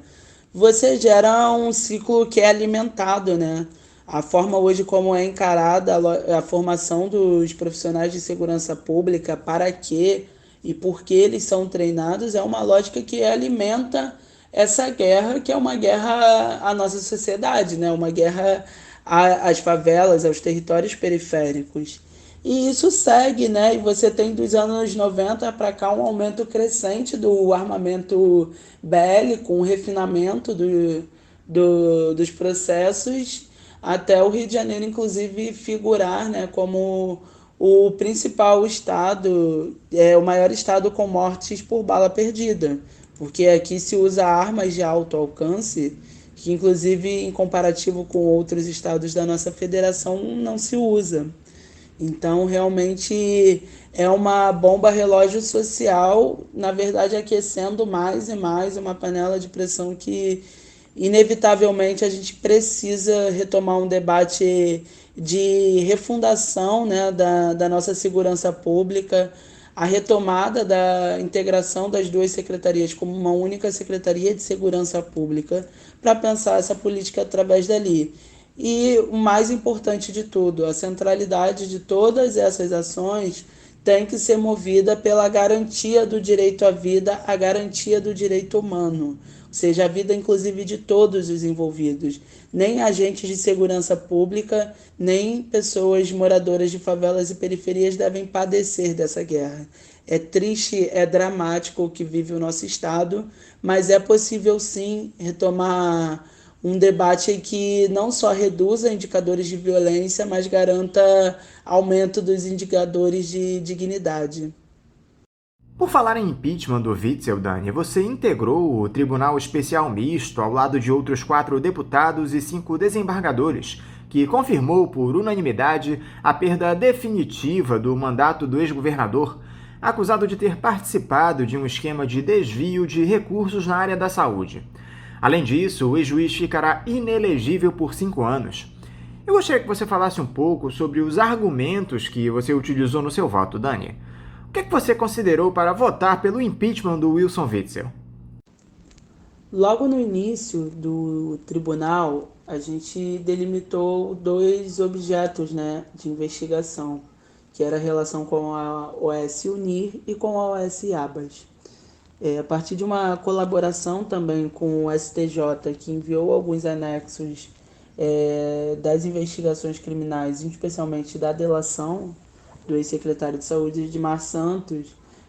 Speaker 6: você gera um ciclo que é alimentado, né? A forma hoje como é encarada a formação dos profissionais de segurança pública, para quê e por que eles são treinados, é uma lógica que alimenta essa guerra, que é uma guerra à nossa sociedade, né? Uma guerra às favelas, aos territórios periféricos. E isso segue, né? E você tem dos anos 90 para cá um crescente do armamento bélico, um refinamento dos processos, até o Rio de Janeiro, inclusive, figurar, né, como o principal estado, o maior estado com mortes por bala perdida. Porque aqui se usa armas de alto alcance, que inclusive em comparativo com outros estados da nossa federação não se usa. Então, realmente é uma bomba relógio social, na verdade aquecendo mais e mais uma panela de pressão que, inevitavelmente, a gente precisa retomar um debate de refundação, né, da nossa segurança pública, a retomada da integração das duas secretarias como uma única Secretaria de Segurança Pública, para pensar essa política através dali. E o mais importante de tudo, a centralidade de todas essas ações tem que ser movida pela garantia do direito à vida, a garantia do direito humano, ou seja, a vida inclusive de todos os envolvidos. Nem agentes de segurança pública, nem pessoas moradoras de favelas e periferias devem padecer dessa guerra. É triste, é dramático o que vive o nosso Estado, mas é possível sim retomar um debate que não só reduza indicadores de violência, mas garanta aumento dos indicadores de dignidade.
Speaker 3: Por falar em impeachment do Witzel, Dani, você integrou o Tribunal Especial Misto ao lado de outros 4 deputados e 5 desembargadores, que confirmou por unanimidade a perda definitiva do mandato do ex-governador, acusado de ter participado de um esquema de desvio de recursos na área da saúde. Além disso, o ex-juiz ficará inelegível por 5 anos. Eu gostaria que você falasse um pouco sobre os argumentos que você utilizou no seu voto, Dani. O que você considerou para votar pelo impeachment do Wilson Witzel?
Speaker 6: Logo no início do tribunal, a gente delimitou 2 objetos, né, de investigação, que era a relação com a OS Unir e com a OS Abas. A partir de uma colaboração também com o STJ, que enviou alguns anexos das investigações criminais, especialmente da delação do ex-secretário de Saúde, Edmar Santos,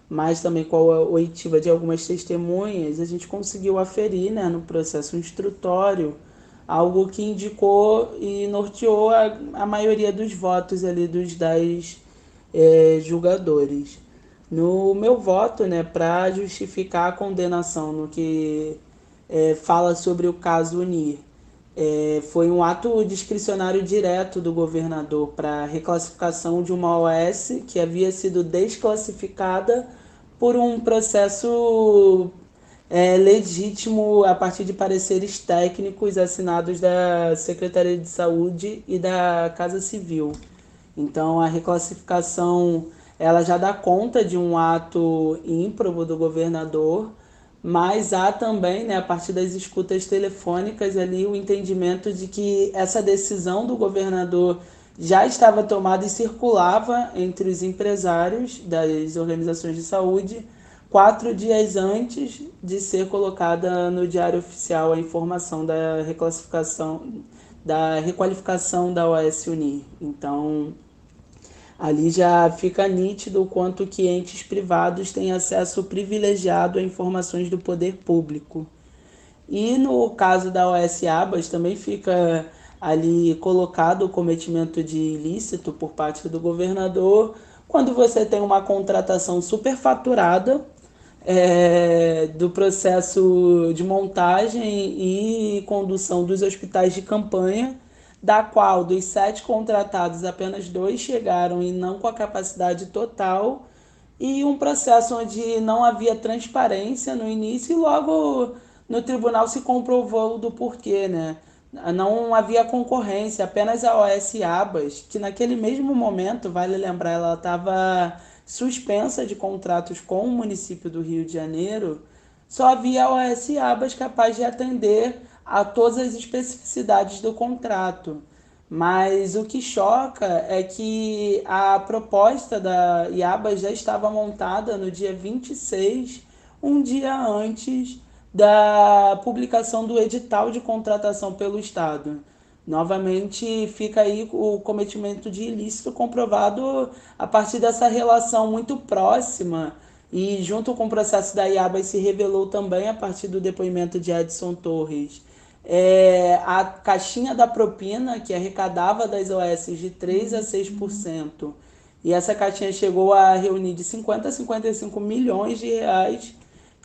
Speaker 6: mas também com a oitiva de algumas testemunhas, a gente conseguiu aferir, né, no processo instrutório algo que indicou e norteou a maioria dos votos ali dos 10 julgadores. No meu voto, né, para justificar a condenação no que fala sobre o caso Unir, foi um ato discricionário direto do governador para reclassificação de uma OS que havia sido desclassificada por um processo legítimo a partir de pareceres técnicos assinados da Secretaria de Saúde e da Casa Civil. Então, a reclassificação ela já dá conta de um ato ímprobo do governador, mas há também, né, a partir das escutas telefônicas ali, o entendimento de que essa decisão do governador já estava tomada e circulava entre os empresários das organizações de saúde 4 dias antes de ser colocada no Diário Oficial a informação da reclassificação, da requalificação da OS Unir. Então, ali já fica nítido o quanto que entes privados têm acesso privilegiado a informações do poder público. E no caso da OS Abas também fica ali colocado o cometimento de ilícito por parte do governador quando você tem uma contratação superfaturada do processo de montagem e condução dos hospitais de campanha da qual dos 7 contratados, apenas 2 chegaram e não com a capacidade total, e um processo onde não havia transparência no início e logo no tribunal se comprovou do porquê, né? Não havia concorrência, apenas a OS Abas, que naquele mesmo momento, vale lembrar, ela estava suspensa de contratos com o município do Rio de Janeiro, só havia a OS Abas capaz de atender a todas as especificidades do contrato. Mas o que choca é que a proposta da Iabas já estava montada no dia 26, um dia antes da publicação do edital de contratação pelo Estado. Novamente fica aí o cometimento de ilícito comprovado a partir dessa relação muito próxima e junto com o processo da Iabas se revelou também a partir do depoimento de Edson Torres a caixinha da propina que arrecadava das OS de 3% a 6%. E essa caixinha chegou a reunir de 50 a 55 milhões de reais,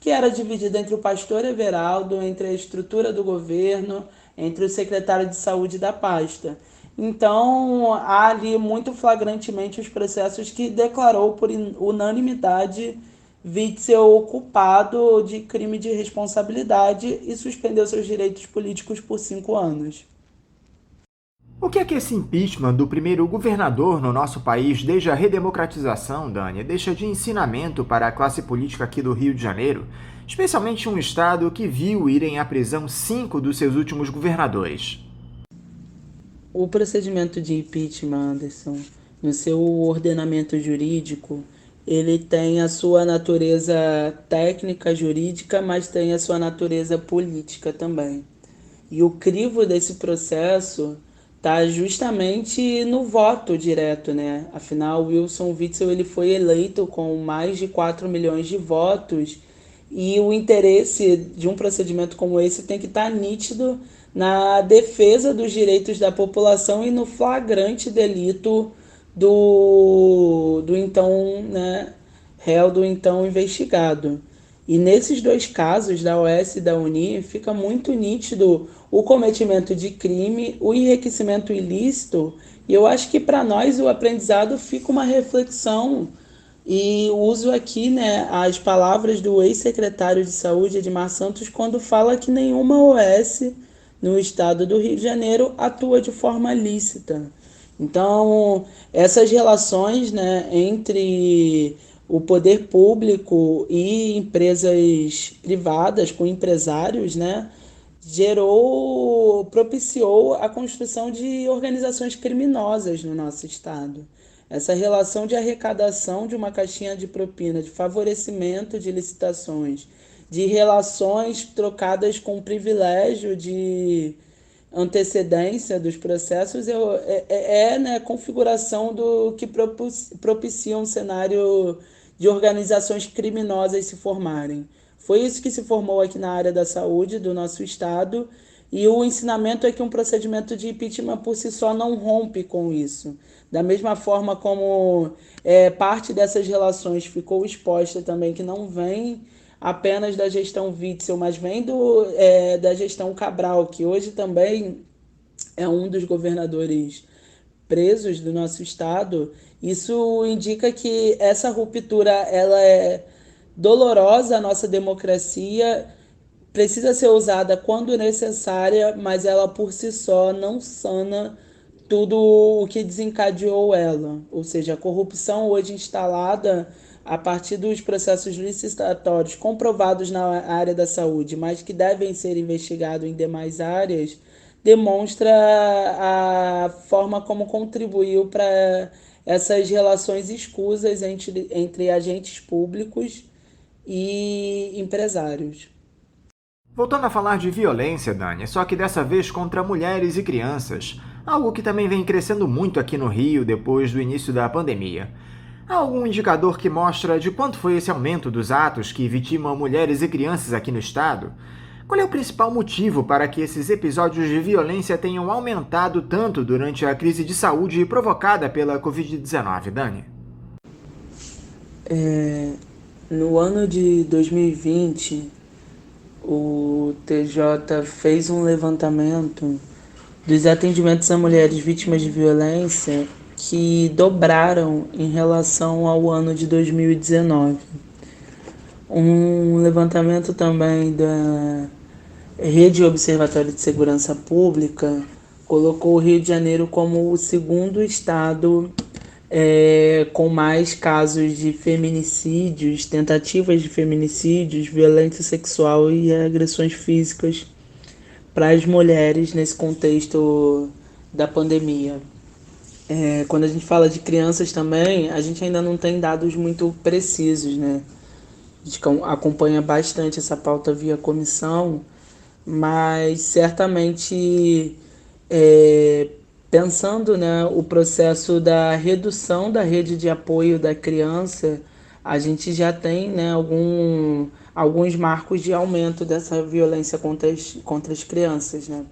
Speaker 6: que era dividida entre o pastor Everaldo, entre a estrutura do governo, entre o secretário de saúde da pasta. Então, há ali muito flagrantemente os processos que declarou por unanimidade Witzel culpado de crime de responsabilidade e suspendeu seus direitos políticos por 5 anos.
Speaker 3: O que é que esse impeachment do primeiro governador no nosso país, desde a redemocratização, Dani, deixa de ensinamento para a classe política aqui do Rio de Janeiro, especialmente um estado que viu irem à prisão 5 dos seus últimos governadores?
Speaker 6: O procedimento de impeachment, Anderson, no seu ordenamento jurídico, ele tem a sua natureza técnica, jurídica, mas tem a sua natureza política também. E o crivo desse processo está justamente no voto direto, né? Afinal, Wilson Witzel ele foi eleito com mais de 4 milhões de votos e o interesse de um procedimento como esse tem que estar nítido na defesa dos direitos da população e no flagrante delito do então, né, réu, do então investigado. E nesses 2 casos, da OS e da Uni, fica muito nítido o cometimento de crime, o enriquecimento ilícito, e eu acho que para nós o aprendizado fica uma reflexão, e uso aqui, né, as palavras do ex-secretário de Saúde, Edmar Santos, quando fala que nenhuma OS no estado do Rio de Janeiro atua de forma lícita. Então, essas relações, né, entre o poder público e empresas privadas com empresários, né, propiciou a construção de organizações criminosas no nosso estado. Essa relação de arrecadação de uma caixinha de propina, de favorecimento de licitações, de relações trocadas com privilégio de antecedência dos processos né, configuração do que propicia um cenário de organizações criminosas se formarem. Foi isso que se formou aqui na área da saúde do nosso estado, e o ensinamento é que um procedimento de impeachment por si só não rompe com isso. Da mesma forma como parte dessas relações ficou exposta também, que não vem apenas da gestão Witzel, mas vem da gestão Cabral, que hoje também é um dos governadores presos do nosso estado. Isso indica que essa ruptura ela é dolorosa à nossa democracia, precisa ser usada quando necessária, mas ela por si só não sana tudo o que desencadeou ela. Ou seja, a corrupção hoje instalada a partir dos processos licitatórios comprovados na área da saúde, mas que devem ser investigados em demais áreas, demonstra a forma como contribuiu para essas relações escusas entre agentes públicos e empresários.
Speaker 3: Voltando a falar de violência, Dani, só que dessa vez contra mulheres e crianças, algo que também vem crescendo muito aqui no Rio depois do início da pandemia. Há algum indicador que mostra de quanto foi esse aumento dos atos que vitimam mulheres e crianças aqui no estado? Qual é o principal motivo para que esses episódios de violência tenham aumentado tanto durante a crise de saúde provocada pela Covid-19, Dani?
Speaker 6: No ano de 2020, o TJ fez um levantamento dos atendimentos a mulheres vítimas de violência que dobraram em relação ao ano de 2019. Um levantamento também da Rede Observatório de Segurança Pública colocou o Rio de Janeiro como o segundo estado com mais casos de feminicídios, tentativas de feminicídios, violência sexual e agressões físicas para as mulheres nesse contexto da pandemia. Quando a gente fala de crianças também, a gente ainda não tem dados muito precisos, né? A gente acompanha bastante essa pauta via comissão, mas certamente pensando, né, o processo da redução da rede de apoio da criança, a gente já tem, né, alguns marcos de aumento dessa violência contra as crianças, né?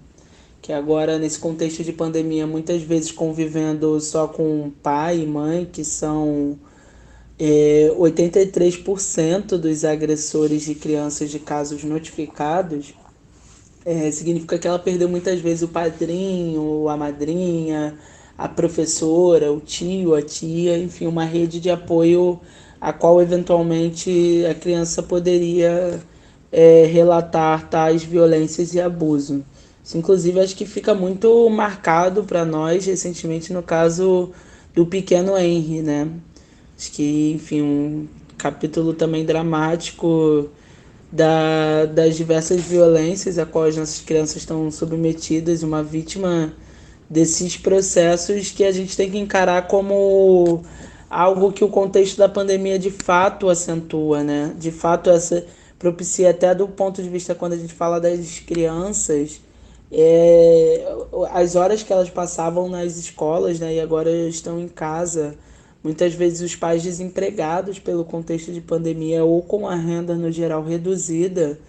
Speaker 6: Que agora, nesse contexto de pandemia, muitas vezes convivendo só com pai e mãe, que são 83% dos agressores de crianças de casos notificados, significa que ela perdeu muitas vezes o padrinho, a madrinha, a professora, o tio, a tia, enfim, uma rede de apoio a qual eventualmente a criança poderia relatar tais violências e abuso. Isso, inclusive, acho que fica muito marcado para nós recentemente no caso do pequeno Henry, né? Acho que, enfim, um capítulo também dramático das diversas violências a qual as nossas crianças estão submetidas, uma vítima desses processos que a gente tem que encarar como algo que o contexto da pandemia de fato acentua, né? De fato, essa propicia até do ponto de vista quando a gente fala das crianças, as horas que elas passavam nas escolas, né, e agora estão em casa, muitas vezes os pais desempregados pelo contexto de pandemia ou com a renda no geral reduzida,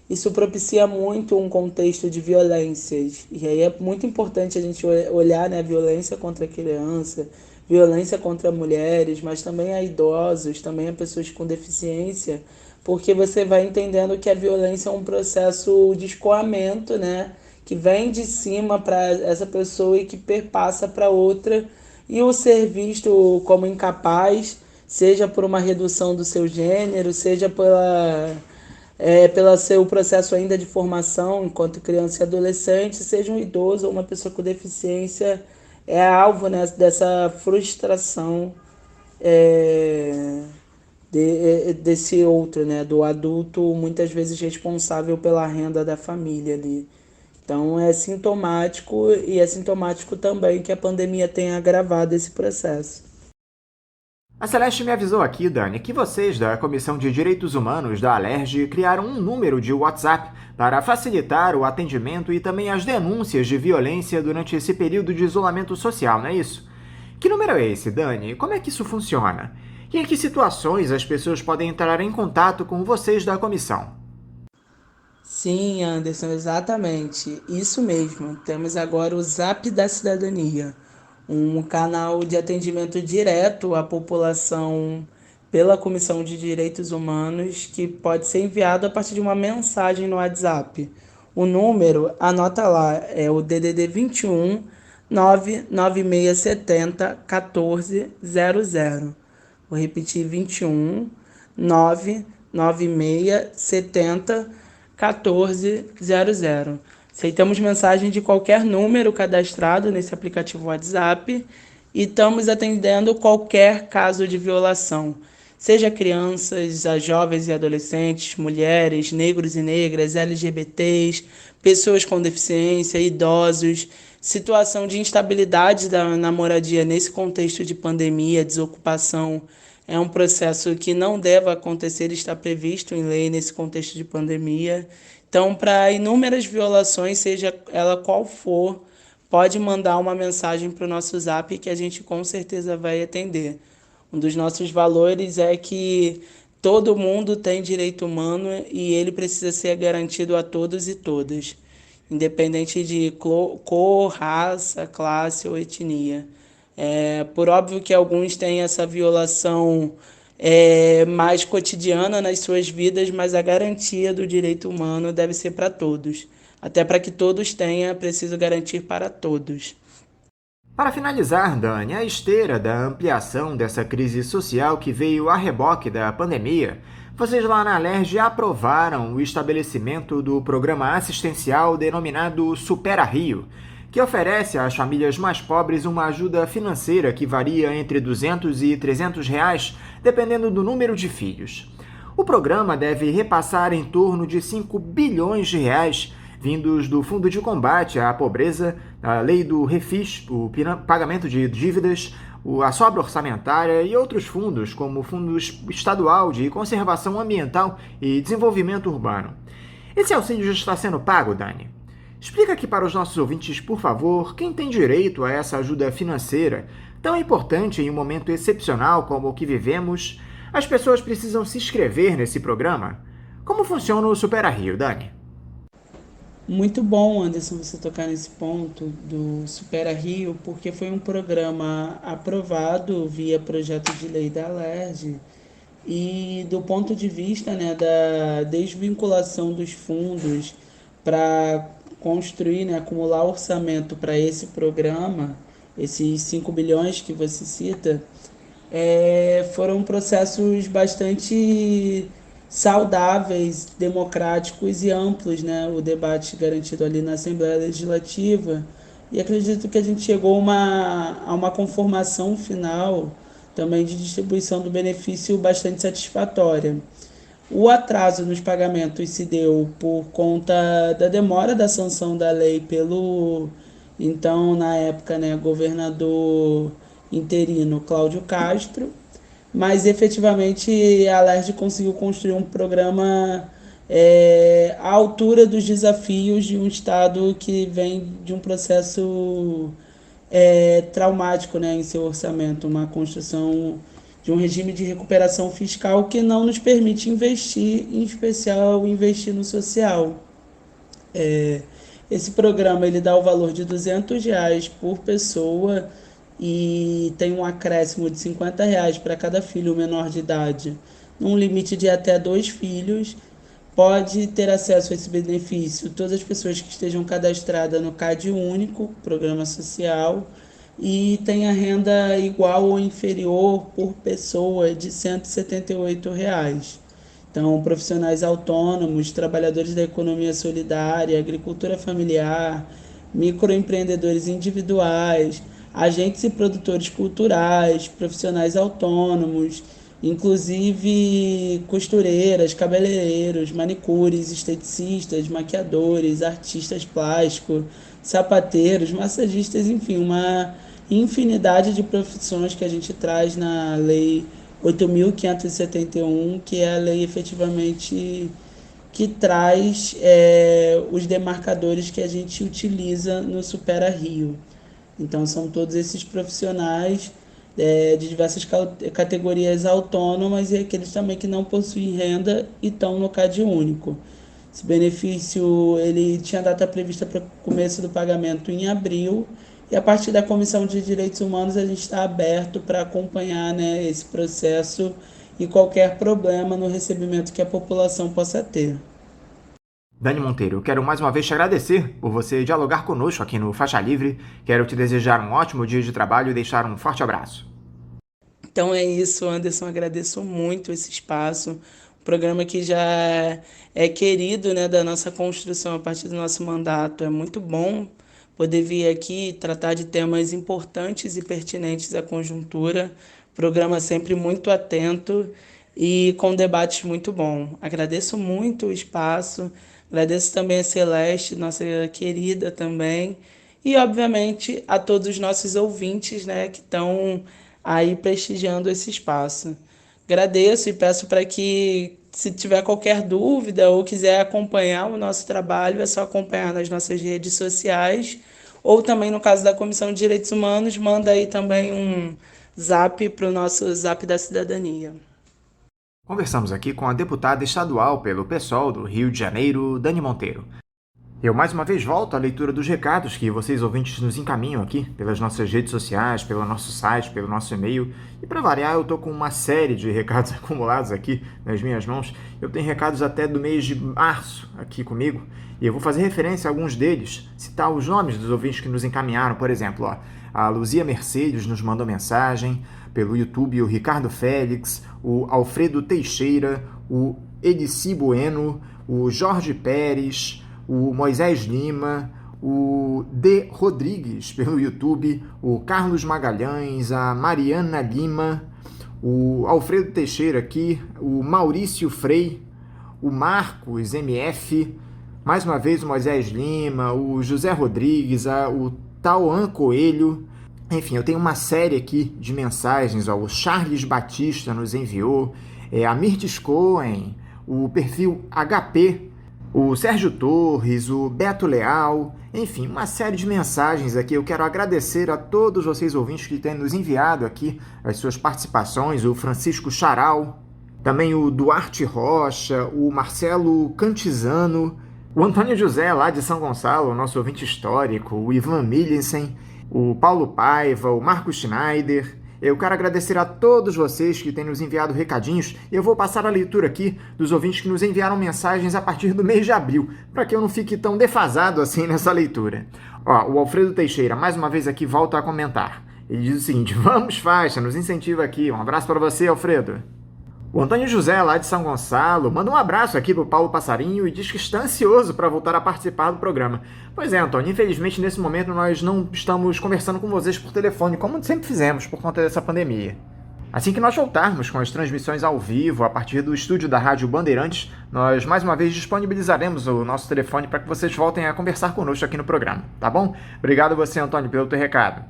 Speaker 6: isso propicia muito um contexto de violências. E aí é muito importante a gente olhar, né, violência contra a criança, violência contra mulheres, mas também a idosos, também a pessoas com deficiência, porque você vai entendendo que a violência é um processo de escoamento, né, que vem de cima para essa pessoa e que perpassa para outra, e o ser visto como incapaz, seja por uma redução do seu gênero, seja pelo seu processo ainda de formação enquanto criança e adolescente, seja um idoso ou uma pessoa com deficiência, é alvo, né, dessa frustração desse outro, né, do adulto muitas vezes responsável pela renda da família ali. Então é sintomático, e é sintomático também que a pandemia tenha agravado esse processo.
Speaker 3: A Celeste me avisou aqui, Dani, que vocês da Comissão de Direitos Humanos da Alerj criaram um número de WhatsApp para facilitar o atendimento e também as denúncias de violência durante esse período de isolamento social, não é isso? Que número é esse, Dani? Como é que isso funciona? E em que situações as pessoas podem entrar em contato com vocês da comissão?
Speaker 6: Sim, Anderson, exatamente. Isso mesmo. Temos agora o Zap da Cidadania, um canal de atendimento direto à população pela Comissão de Direitos Humanos, que pode ser enviado a partir de uma mensagem no WhatsApp. O número, anota lá, é o DDD 21 99670 1400. Vou repetir: 21 99670 1400. Aceitamos mensagem de qualquer número cadastrado nesse aplicativo WhatsApp e estamos atendendo qualquer caso de violação, seja crianças, a jovens e adolescentes, mulheres, negros e negras, LGBTs, pessoas com deficiência, idosos, situação de instabilidade na moradia nesse contexto de pandemia, desocupação. É um processo que não deve acontecer, está previsto em lei nesse contexto de pandemia. Então, para inúmeras violações, seja ela qual for, pode mandar uma mensagem para o nosso Zap que a gente com certeza vai atender. Um dos nossos valores é que todo mundo tem direito humano e ele precisa ser garantido a todos e todas, independente de cor, raça, classe ou etnia. Por óbvio que alguns têm essa violação mais cotidiana nas suas vidas, mas a garantia do direito humano deve ser para todos. Até para que todos tenham, é preciso garantir para todos.
Speaker 3: Para finalizar, Dani, a esteira da ampliação dessa crise social que veio a reboque da pandemia, vocês lá na Alerj aprovaram o estabelecimento do programa assistencial denominado Supera Rio, que oferece às famílias mais pobres uma ajuda financeira que varia entre R$ 200 e R$ 300, dependendo do número de filhos. O programa deve repassar em torno de 5 bilhões de reais vindos do Fundo de Combate à Pobreza, a Lei do Refis, o pagamento de dívidas, a sobra orçamentária e outros fundos, como o Fundo Estadual de Conservação Ambiental e Desenvolvimento Urbano. Esse auxílio já está sendo pago, Dani? Explica aqui para os nossos ouvintes, por favor, quem tem direito a essa ajuda financeira, tão importante em um momento excepcional como o que vivemos. As pessoas precisam se inscrever nesse programa. Como funciona o Supera Rio, Dani?
Speaker 6: Muito bom, Anderson, você tocar nesse ponto do Supera Rio, porque foi um programa aprovado via projeto de lei da Alerj e do ponto de vista, né, da desvinculação dos fundos para construir, né, acumular orçamento para esse programa, esses 5 bilhões que você cita, foram processos bastante saudáveis, democráticos e amplos, né? O debate garantido ali na Assembleia Legislativa, e acredito que a gente chegou a uma conformação final também de distribuição do benefício bastante satisfatória. O atraso nos pagamentos se deu por conta da demora da sanção da lei pelo, então, na época, né, governador interino Cláudio Castro, mas efetivamente a Alerj conseguiu construir um programa à altura dos desafios de um Estado que vem de um processo traumático, né, em seu orçamento, uma construção de um regime de recuperação fiscal que não nos permite investir, em especial investir no social. Esse programa ele dá o valor de R$ 200 por pessoa e tem um acréscimo de R$ 50 para cada filho menor de idade, num limite de até 2 filhos. Pode ter acesso a esse benefício todas as pessoas que estejam cadastradas no CAD Único, Programa Social, e tem a renda igual ou inferior por pessoa de R$ 178. Então, profissionais autônomos, trabalhadores da economia solidária, agricultura familiar, microempreendedores individuais, agentes e produtores culturais, profissionais autônomos, inclusive costureiras, cabeleireiros, manicures, esteticistas, maquiadores, artistas plásticos, sapateiros, massagistas, enfim, uma infinidade de profissões que a gente traz na Lei 8.571, que é a lei efetivamente que traz os demarcadores que a gente utiliza no Supera Rio. Então, são todos esses profissionais de diversas categorias autônomas e aqueles também que não possuem renda e estão no CAD Único. Esse benefício ele tinha data prevista para o começo do pagamento em abril, e a partir da Comissão de Direitos Humanos a gente está aberto para acompanhar, né, esse processo e qualquer problema no recebimento que a população possa ter.
Speaker 3: Dani Monteiro, eu quero mais uma vez te agradecer por você dialogar conosco aqui no Faixa Livre. Quero te desejar um ótimo dia de trabalho e deixar um forte abraço.
Speaker 6: Então é isso, Anderson. Agradeço muito esse espaço. Um programa que já é querido, né, da nossa construção a partir do nosso mandato. É muito bom poder vir aqui tratar de temas importantes e pertinentes à conjuntura. Programa sempre muito atento e com debates muito bons. Agradeço muito o espaço. Agradeço também a Celeste, nossa querida também, e obviamente a todos os nossos ouvintes, né, que estão aí prestigiando esse espaço. Agradeço e peço para que, se tiver qualquer dúvida ou quiser acompanhar o nosso trabalho, é só acompanhar nas nossas redes sociais, ou também no caso da Comissão de Direitos Humanos, manda aí também um zap para o nosso Zap da Cidadania.
Speaker 3: Conversamos aqui com a deputada estadual pelo PSOL do Rio de Janeiro, Dani Monteiro. Eu mais uma vez volto à leitura dos recados que vocês ouvintes nos encaminham aqui pelas nossas redes sociais, pelo nosso site, pelo nosso e-mail. E para variar, eu estou com uma série de recados acumulados aqui nas minhas mãos. Eu tenho recados até do mês de março aqui comigo e eu vou fazer referência a alguns deles, citar os nomes dos ouvintes que nos encaminharam. Por exemplo, a Luzia Mercedes nos mandou mensagem, pelo YouTube o Ricardo Félix, o Alfredo Teixeira, o Edici Bueno, o Jorge Pérez, o Moisés Lima, o D. Rodrigues pelo YouTube, o Carlos Magalhães, a Mariana Lima, o Alfredo Teixeira aqui, o Maurício Frei, o Marcos MF, mais uma vez o Moisés Lima, o José Rodrigues, o Tauan Coelho. Enfim, eu tenho uma série aqui de mensagens. O Charles Batista nos enviou, a Mirtes Cohen, o perfil HP, o Sérgio Torres, o Beto Leal, enfim, uma série de mensagens aqui. Eu quero agradecer a todos vocês ouvintes que têm nos enviado aqui as suas participações, o Francisco Charal, também o Duarte Rocha, o Marcelo Cantizano, o Antônio José lá de São Gonçalo, nosso ouvinte histórico, o Ivan Millicen, o Paulo Paiva, o Marcos Schneider. Eu quero agradecer a todos vocês que têm nos enviado recadinhos. Eu vou passar a leitura aqui dos ouvintes que nos enviaram mensagens a partir do mês de abril, para que eu não fique tão defasado assim nessa leitura. O Alfredo Teixeira, mais uma vez aqui, volta a comentar. Ele diz o seguinte: vamos faixa, nos incentiva aqui. Um abraço para você, Alfredo. O Antônio José, lá de São Gonçalo, manda um abraço aqui pro Paulo Passarinho e diz que está ansioso para voltar a participar do programa. Pois é, Antônio, infelizmente nesse momento nós não estamos conversando com vocês por telefone, como sempre fizemos por conta dessa pandemia. Assim que nós voltarmos com as transmissões ao vivo, a partir do estúdio da Rádio Bandeirantes, nós mais uma vez disponibilizaremos o nosso telefone para que vocês voltem a conversar conosco aqui no programa, tá bom? Obrigado a você, Antônio, pelo teu recado.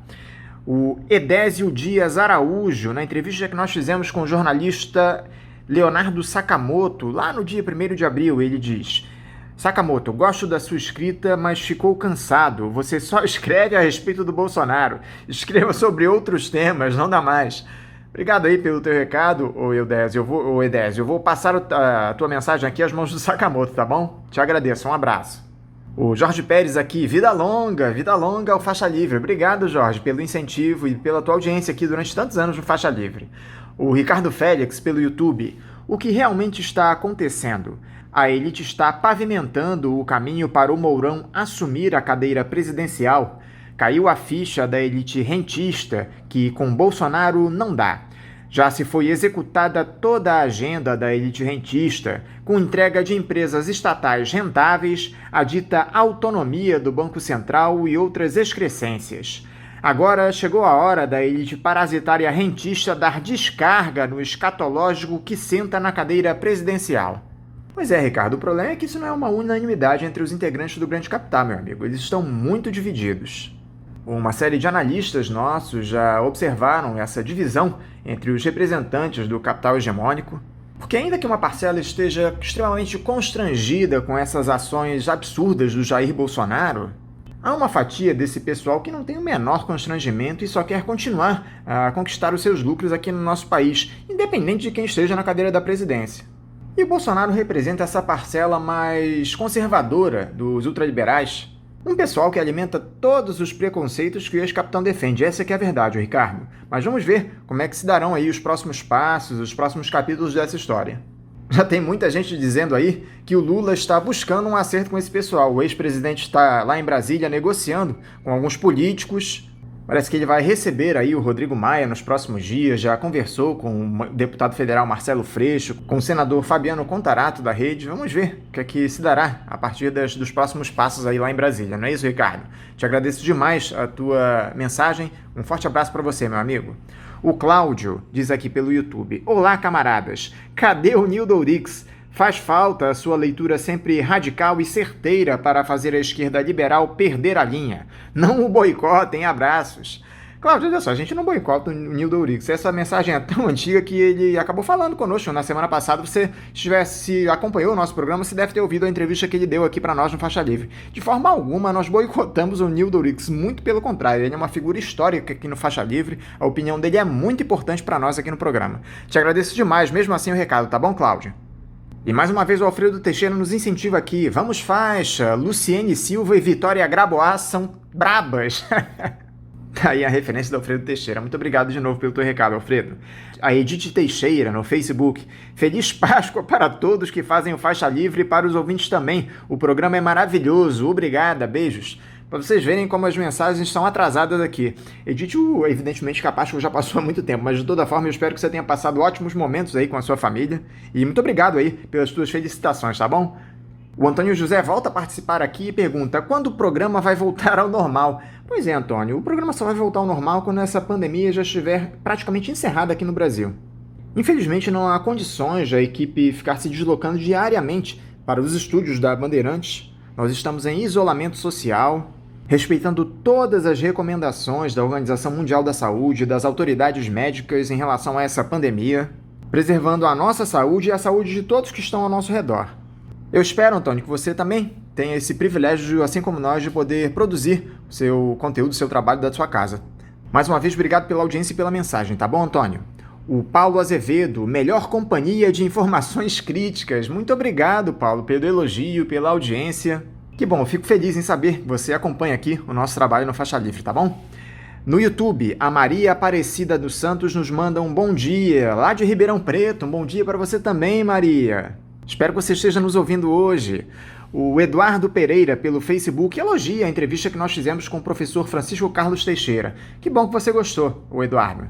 Speaker 3: O Edésio Dias Araújo, na entrevista que nós fizemos com o jornalista Leonardo Sakamoto, lá no dia 1º de abril, ele diz: Sakamoto, gosto da sua escrita, mas ficou cansado. Você só escreve a respeito do Bolsonaro. Escreva sobre outros temas, não dá mais. Obrigado aí pelo teu recado, Edésio. Eu vou passar a tua mensagem aqui às mãos do Sakamoto, tá bom? Te agradeço, um abraço. O Jorge Pérez aqui, vida longa ao Faixa Livre. Obrigado, Jorge, pelo incentivo e pela tua audiência aqui durante tantos anos no Faixa Livre. O Ricardo Félix, pelo YouTube. O que realmente está acontecendo? A elite está pavimentando o caminho para o Mourão assumir a cadeira presidencial. Caiu a ficha da elite rentista, que com Bolsonaro não dá. Já se foi executada toda a agenda da elite rentista, com entrega de empresas estatais rentáveis, a dita autonomia do Banco Central e outras excrescências. Agora chegou a hora da elite parasitária rentista dar descarga no escatológico que senta na cadeira presidencial. Pois é, Ricardo, o problema é que isso não é uma unanimidade entre os integrantes do grande capital, meu amigo. Eles estão muito divididos. Uma série de analistas nossos já observaram essa divisão entre os representantes do capital hegemônico, porque ainda que uma parcela esteja extremamente constrangida com essas ações absurdas do Jair Bolsonaro, há uma fatia desse pessoal que não tem o menor constrangimento e só quer continuar a conquistar os seus lucros aqui no nosso país, independente de quem esteja na cadeira da presidência. E o Bolsonaro representa essa parcela mais conservadora dos ultraliberais, um pessoal que alimenta todos os preconceitos que o ex-capitão defende. Essa que é a verdade, Ricardo. Mas vamos ver como é que se darão aí os próximos passos, os próximos capítulos dessa história. Já tem muita gente dizendo aí que o Lula está buscando um acerto com esse pessoal. O ex-presidente está lá em Brasília negociando com alguns políticos. Parece que ele vai receber aí o Rodrigo Maia nos próximos dias, já conversou com o deputado federal Marcelo Freixo, com o senador Fabiano Contarato da Rede. Vamos ver o que é que se dará a partir dos próximos passos aí lá em Brasília. Não é isso, Ricardo? Te agradeço demais a tua mensagem. Um forte abraço para você, meu amigo. O Cláudio diz aqui pelo YouTube: olá, camaradas. Cadê o Nildo Ourix? Faz falta a sua leitura sempre radical e certeira para fazer a esquerda liberal perder a linha. Não o boicotem, abraços. Cláudio, olha só, a gente não boicota o Nildo Ourix. Essa mensagem é tão antiga que ele acabou falando conosco na semana passada. Se acompanhou o nosso programa, você deve ter ouvido a entrevista que ele deu aqui para nós no Faixa Livre. De forma alguma, nós boicotamos o Nildo Ourix. Muito pelo contrário, ele é uma figura histórica aqui no Faixa Livre. A opinião dele é muito importante para nós aqui no programa. Te agradeço demais, mesmo assim, o recado, tá bom, Cláudio? E mais uma vez o Alfredo Teixeira nos incentiva aqui. Vamos faixa, Luciene Silva e Vitória Grabois são brabas. Tá aí a referência do Alfredo Teixeira. Muito obrigado de novo pelo teu recado, Alfredo. A Edith Teixeira, no Facebook. Feliz Páscoa para todos que fazem o Faixa Livre e para os ouvintes também. O programa é maravilhoso. Obrigada, beijos. Para vocês verem como as mensagens estão atrasadas aqui. Edith, evidentemente que a Páscoa já passou há muito tempo, mas de toda forma eu espero que você tenha passado ótimos momentos aí com a sua família. E muito obrigado aí pelas suas felicitações, tá bom? O Antônio José volta a participar aqui e pergunta: quando o programa vai voltar ao normal? Pois é, Antônio, o programa só vai voltar ao normal quando essa pandemia já estiver praticamente encerrada aqui no Brasil. Infelizmente não há condições da equipe ficar se deslocando diariamente para os estúdios da Bandeirantes. Nós estamos em isolamento social, respeitando todas as recomendações da Organização Mundial da Saúde e das autoridades médicas em relação a essa pandemia, preservando a nossa saúde e a saúde de todos que estão ao nosso redor. Eu espero, Antônio, que você também tenha esse privilégio, assim como nós, de poder produzir o seu conteúdo, o seu trabalho da sua casa. Mais uma vez, obrigado pela audiência e pela mensagem, tá bom, Antônio? O Paulo Azevedo, melhor companhia de informações críticas. Muito obrigado, Paulo, pelo elogio, pela audiência. Que bom, eu fico feliz em saber que você acompanha aqui o nosso trabalho no Faixa Livre, tá bom? No YouTube, a Maria Aparecida dos Santos nos manda um bom dia, lá de Ribeirão Preto. Um bom dia para você também, Maria. Espero que você esteja nos ouvindo hoje. O Eduardo Pereira, pelo Facebook, elogia a entrevista que nós fizemos com o professor Francisco Carlos Teixeira. Que bom que você gostou, o Eduardo.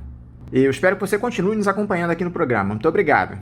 Speaker 3: Eu espero que você continue nos acompanhando aqui no programa. Muito obrigado.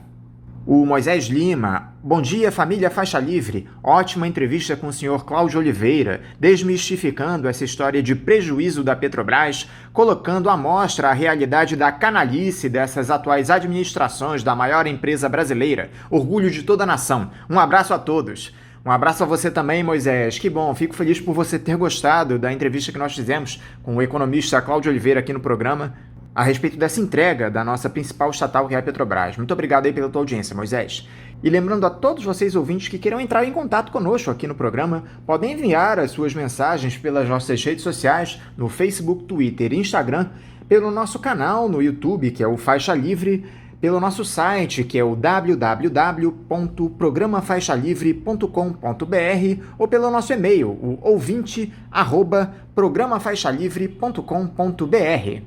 Speaker 3: O Moisés Lima, bom dia família Faixa Livre, ótima entrevista com o senhor Cláudio Oliveira, desmistificando essa história de prejuízo da Petrobras, colocando à mostra a realidade da canalice dessas atuais administrações da maior empresa brasileira, orgulho de toda a nação. Um abraço a todos. Um abraço a você também, Moisés. Que bom, fico feliz por você ter gostado da entrevista que nós fizemos com o economista Cláudio Oliveira aqui no programa, a respeito dessa entrega da nossa principal estatal, que é a Petrobras. Muito obrigado aí pela tua audiência, Moisés. E lembrando a todos vocês ouvintes que queiram entrar em contato conosco aqui no programa, podem enviar as suas mensagens pelas nossas redes sociais, no Facebook, Twitter e Instagram, pelo nosso canal no YouTube, que é o Faixa Livre, pelo nosso site, que é o www.programafaixalivre.com.br, ou pelo nosso e-mail, o ouvinte@programafaixalivre.com.br.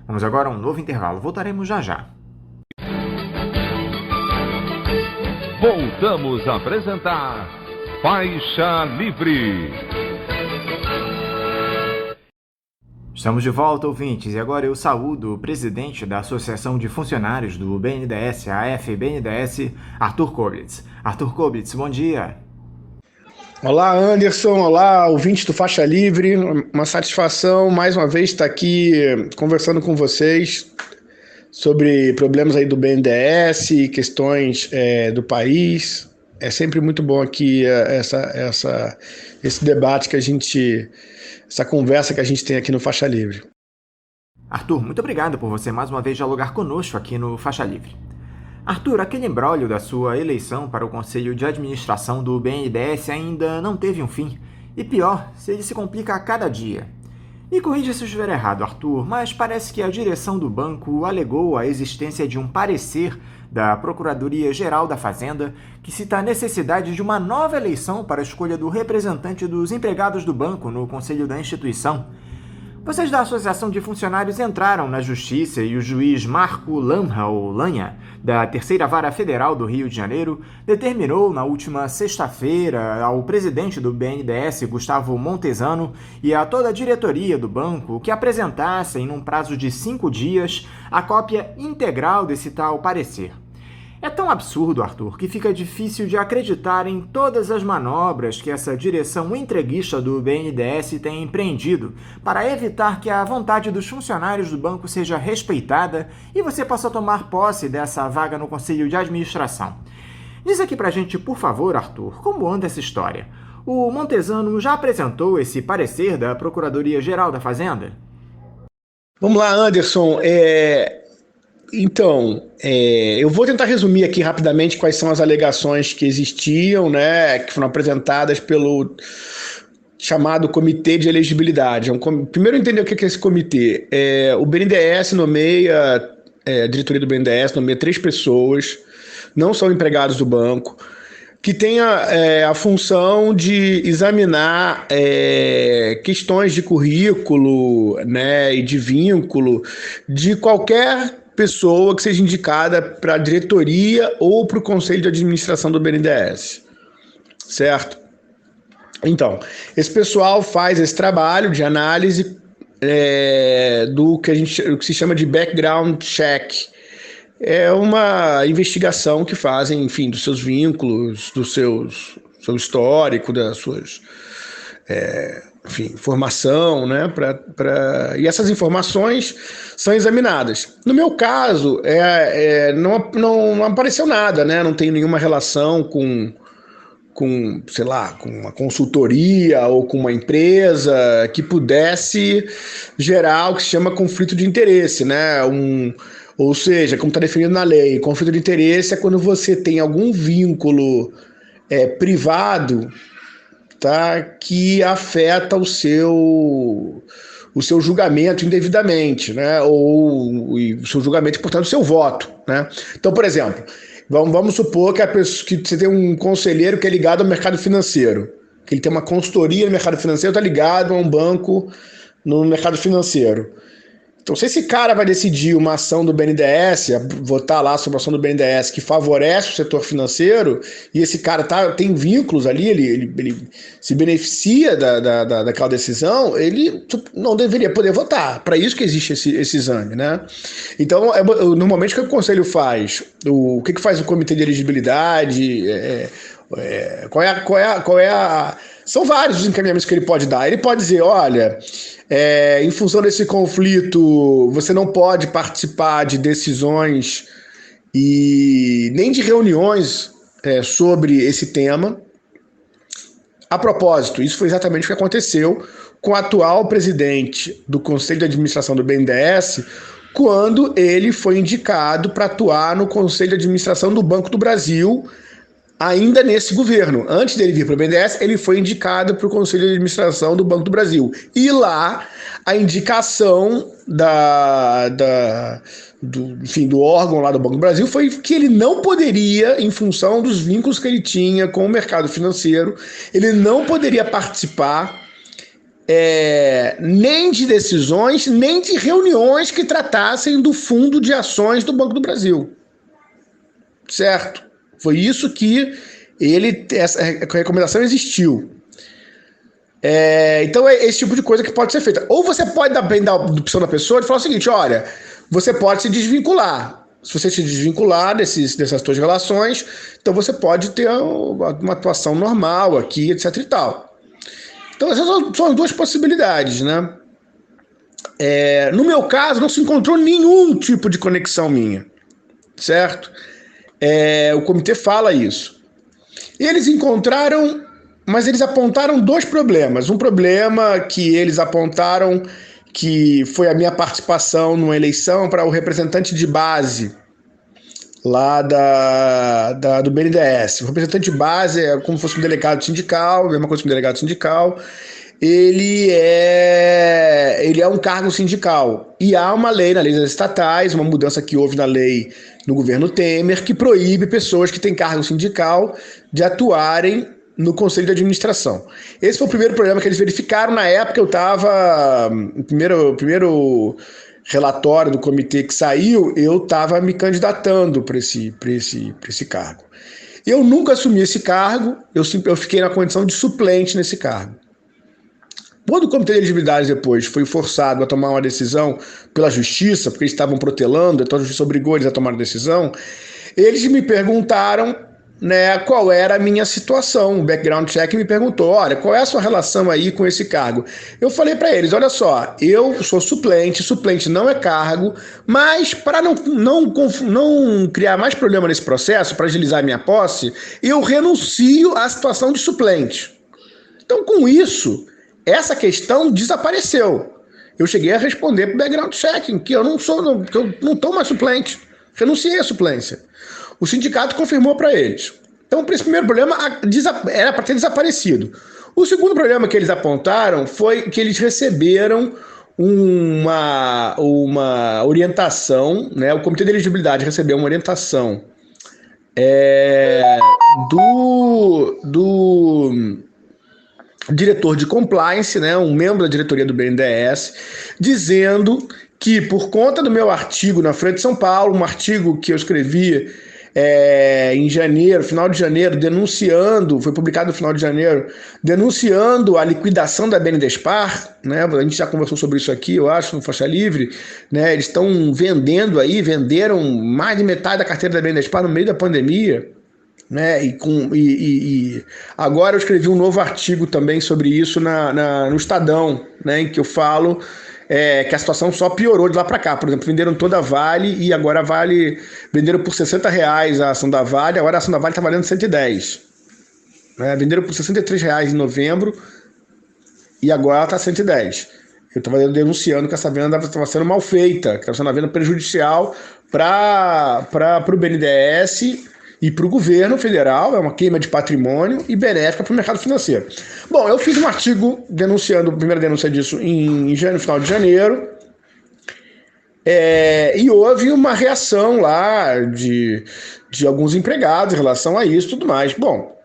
Speaker 3: Vamos agora a um novo intervalo. Voltaremos já já.
Speaker 1: Voltamos a apresentar Faixa Livre.
Speaker 3: Estamos de volta, ouvintes, e agora eu saúdo o presidente da Associação de Funcionários do BNDES, a AFBNDES, Arthur Koblitz. Arthur Koblitz, bom dia.
Speaker 7: Olá, Anderson. Olá, ouvintes do Faixa Livre. Uma satisfação, mais uma vez, estar aqui conversando com vocês sobre problemas aí do BNDES, questões do país. É sempre muito bom aqui esse debate que essa conversa que a gente tem aqui no Faixa Livre.
Speaker 3: Arthur, muito obrigado por você mais uma vez dialogar conosco aqui no Faixa Livre. Arthur, aquele imbróglio da sua eleição para o Conselho de Administração do BNDES ainda não teve um fim. E pior, ele se complica a cada dia. Me corrija se eu estiver errado, Arthur, mas parece que a direção do banco alegou a existência de um parecer da Procuradoria-Geral da Fazenda que cita a necessidade de uma nova eleição para a escolha do representante dos empregados do banco no Conselho da instituição. Vocês da Associação de Funcionários entraram na Justiça e o juiz Marco Lanha, da Terceira Vara Federal do Rio de Janeiro, determinou na última sexta-feira ao presidente do BNDES, Gustavo Montesano, e a toda a diretoria do banco que apresentassem, num prazo de 5 dias, a cópia integral desse tal parecer. É tão absurdo, Arthur, que fica difícil de acreditar em todas as manobras que essa direção entreguista do BNDES tem empreendido para evitar que a vontade dos funcionários do banco seja respeitada e você possa tomar posse dessa vaga no Conselho de Administração. Diz aqui pra gente, por favor, Arthur, como anda essa história? O Montesano já apresentou esse parecer da Procuradoria-Geral da Fazenda?
Speaker 7: Vamos lá, Anderson. Então, eu vou tentar resumir aqui rapidamente quais são as alegações que existiam, né, que foram apresentadas pelo chamado Comitê de Elegibilidade. Primeiro entender o que é esse comitê. O BNDES nomeia, a diretoria do BNDES nomeia 3 pessoas não são empregados do banco, que tenha a função de examinar questões de currículo, né, e de vínculo de qualquer pessoa que seja indicada para a diretoria ou para o conselho de administração do BNDES, certo? Então, esse pessoal faz esse trabalho de análise do que se chama de background check. É uma investigação que fazem, enfim, dos seus vínculos, seu histórico, das suas, enfim, formação, né? E essas informações são examinadas. No meu caso, não apareceu nada, né? Não tem nenhuma relação com, sei lá, com uma consultoria ou com uma empresa que pudesse gerar o que se chama conflito de interesse, né? Ou seja, como está definido na lei, conflito de interesse é quando você tem algum vínculo privado, tá, que afeta o seu julgamento indevidamente, né? Ou o seu julgamento, portanto, o seu voto, né? Então, por exemplo, vamos supor que você tem um conselheiro que é ligado ao mercado financeiro, que ele tem uma consultoria no mercado financeiro, está ligado a um banco no mercado financeiro. Então, se esse cara vai decidir uma ação do BNDES, votar lá sobre a ação do BNDES que favorece o setor financeiro, e esse cara tem vínculos ali, ele se beneficia daquela decisão, ele não deveria poder votar. Para isso que existe esse exame, né? Então, normalmente, o que o conselho faz? O que faz o comitê de elegibilidade? São vários os encaminhamentos que ele pode dar. Ele pode dizer, olha, em função desse conflito, você não pode participar de decisões e nem de reuniões sobre esse tema. A propósito, isso foi exatamente o que aconteceu com o atual presidente do Conselho de Administração do BNDES, quando ele foi indicado para atuar no Conselho de Administração do Banco do Brasil, ainda nesse governo. Antes dele vir para o BNDES, ele foi indicado para o Conselho de Administração do Banco do Brasil. E lá, a indicação do órgão lá do Banco do Brasil foi que ele não poderia, em função dos vínculos que ele tinha com o mercado financeiro, ele não poderia participar nem de decisões, nem de reuniões que tratassem do fundo de ações do Banco do Brasil. Certo? Foi isso que essa recomendação existiu. Então é esse tipo de coisa que pode ser feita. Ou você pode dar a opção da pessoa de falar o seguinte, olha, você pode se desvincular. Se você se desvincular dessas suas relações, então você pode ter uma atuação normal aqui, etc e tal. Então essas são as duas possibilidades, né? No meu caso, não se encontrou nenhum tipo de conexão minha, certo? O comitê fala isso. Eles encontraram, mas eles apontaram dois problemas. Um problema que eles apontaram que foi a minha participação numa eleição para o representante de base lá do BNDES. O representante de base é como se fosse um delegado sindical, a mesma coisa que um delegado sindical. Ele é um cargo sindical. E há uma lei na lei das estatais, uma mudança que houve na lei no governo Temer, que proíbe pessoas que têm cargo sindical de atuarem no conselho de administração. Esse foi o primeiro problema que eles verificaram. Na época eu estava, o primeiro relatório do comitê que saiu, eu estava me candidatando para esse cargo. Eu nunca assumi esse cargo, eu fiquei na condição de suplente nesse cargo. Quando o Comitê de Elegibilidade depois foi forçado a tomar uma decisão pela Justiça, porque eles estavam protelando, então a Justiça obrigou eles a tomar uma decisão, eles me perguntaram, né, qual era a minha situação. O background check me perguntou, olha, qual é a sua relação aí com esse cargo? Eu falei para eles, olha só, eu sou suplente não é cargo, mas para não criar mais problema nesse processo, para agilizar a minha posse, eu renuncio à situação de suplente. Então, com isso, essa questão desapareceu. Eu cheguei a responder para o background checking, que eu não estou mais suplente. Renunciei à suplência. O sindicato confirmou para eles. Então, esse primeiro problema era para ter desaparecido. O segundo problema que eles apontaram foi que eles receberam uma orientação, né? O Comitê de Elegibilidade recebeu uma orientação do diretor de compliance, né, um membro da diretoria do BNDES, dizendo que por conta do meu artigo na Folha de São Paulo, um artigo que eu escrevi em janeiro, final de janeiro, denunciando, foi publicado no final de janeiro, denunciando a liquidação da BNDESPar, né? A gente já conversou sobre isso aqui, eu acho, no Faixa Livre, né? Eles estão venderam mais de metade da carteira da BNDESPar no meio da pandemia, né? E agora eu escrevi um novo artigo também sobre isso no Estadão, né? Em que eu falo que a situação só piorou de lá para cá. Por exemplo, venderam toda a Vale e agora a Vale venderam por R$60 a ação da Vale, agora a ação da Vale está valendo 110. Né? Venderam por R$63 em novembro e agora está 110. Eu estava denunciando que essa venda estava sendo mal feita, que estava sendo uma venda prejudicial para o BNDES e para o governo federal, é uma queima de patrimônio e benéfica para o mercado financeiro. Bom, eu fiz um artigo denunciando, a primeira denúncia disso no final de janeiro, e houve uma reação lá de alguns empregados em relação a isso e tudo mais. Bom,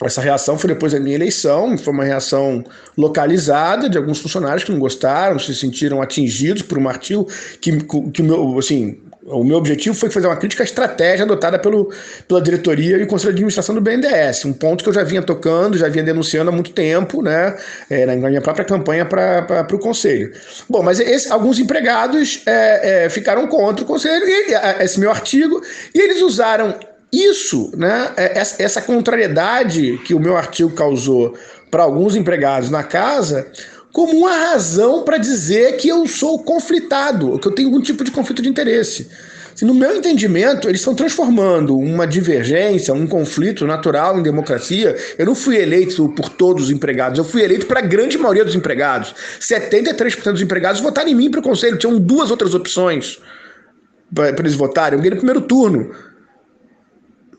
Speaker 7: essa reação foi depois da minha eleição, foi uma reação localizada de alguns funcionários que não gostaram, se sentiram atingidos por um artigo o meu objetivo foi fazer uma crítica à estratégia adotada pela diretoria e o Conselho de Administração do BNDES, um ponto que eu já vinha tocando, já vinha denunciando há muito tempo, né, na minha própria campanha para o Conselho. Bom, mas alguns empregados ficaram contra o Conselho, esse meu artigo, e eles usaram isso, né, essa contrariedade que o meu artigo causou para alguns empregados na casa, como uma razão para dizer que eu sou conflitado, que eu tenho algum tipo de conflito de interesse. Assim, no meu entendimento, eles estão transformando uma divergência, um conflito natural em democracia. Eu não fui eleito por todos os empregados, eu fui eleito para a grande maioria dos empregados. 73% dos empregados votaram em mim para o conselho, tinham 2 outras opções para eles votarem. Eu ganhei no primeiro turno.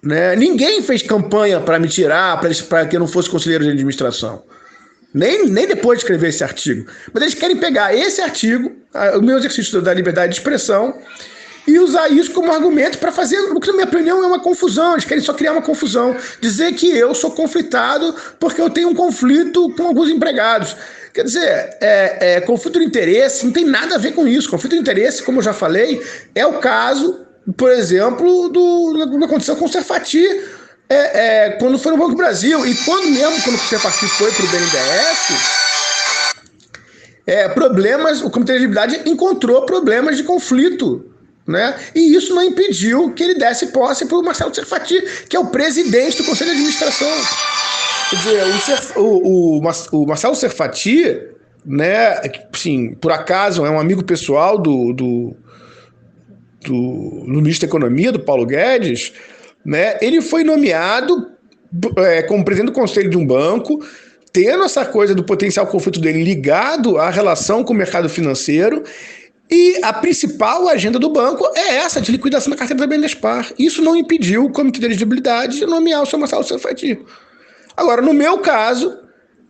Speaker 7: Né? Ninguém fez campanha para me tirar, para que eu não fosse conselheiro de administração. Nem depois de escrever esse artigo. Mas eles querem pegar esse artigo, o meu exercício da liberdade de expressão, e usar isso como argumento para fazer o que, na minha opinião, é uma confusão. Eles querem só criar uma confusão. Dizer que eu sou conflitado porque eu tenho um conflito com alguns empregados. Quer dizer, conflito de interesse não tem nada a ver com isso. Conflito de interesse, como eu já falei, é o caso, por exemplo, do que aconteceu com o Serfati, quando foi no Banco do Brasil, e quando o Serfati foi para o BNDES, o Comitê de Elegibilidade encontrou problemas de conflito, né? E isso não impediu que ele desse posse para o Marcelo Serfati, que é o presidente do Conselho de Administração. Quer dizer, o Marcelo Serfati, né, assim, por acaso é um amigo pessoal do ministro da Economia, do Paulo Guedes, né? Ele foi nomeado como presidente do conselho de um banco, tendo essa coisa do potencial conflito dele ligado à relação com o mercado financeiro, e a principal agenda do banco é essa, de liquidação da carteira da BNDESPar. Isso não impediu o Comitê de Elegibilidade de nomear o seu Marcelo Serfati. Agora, no meu caso,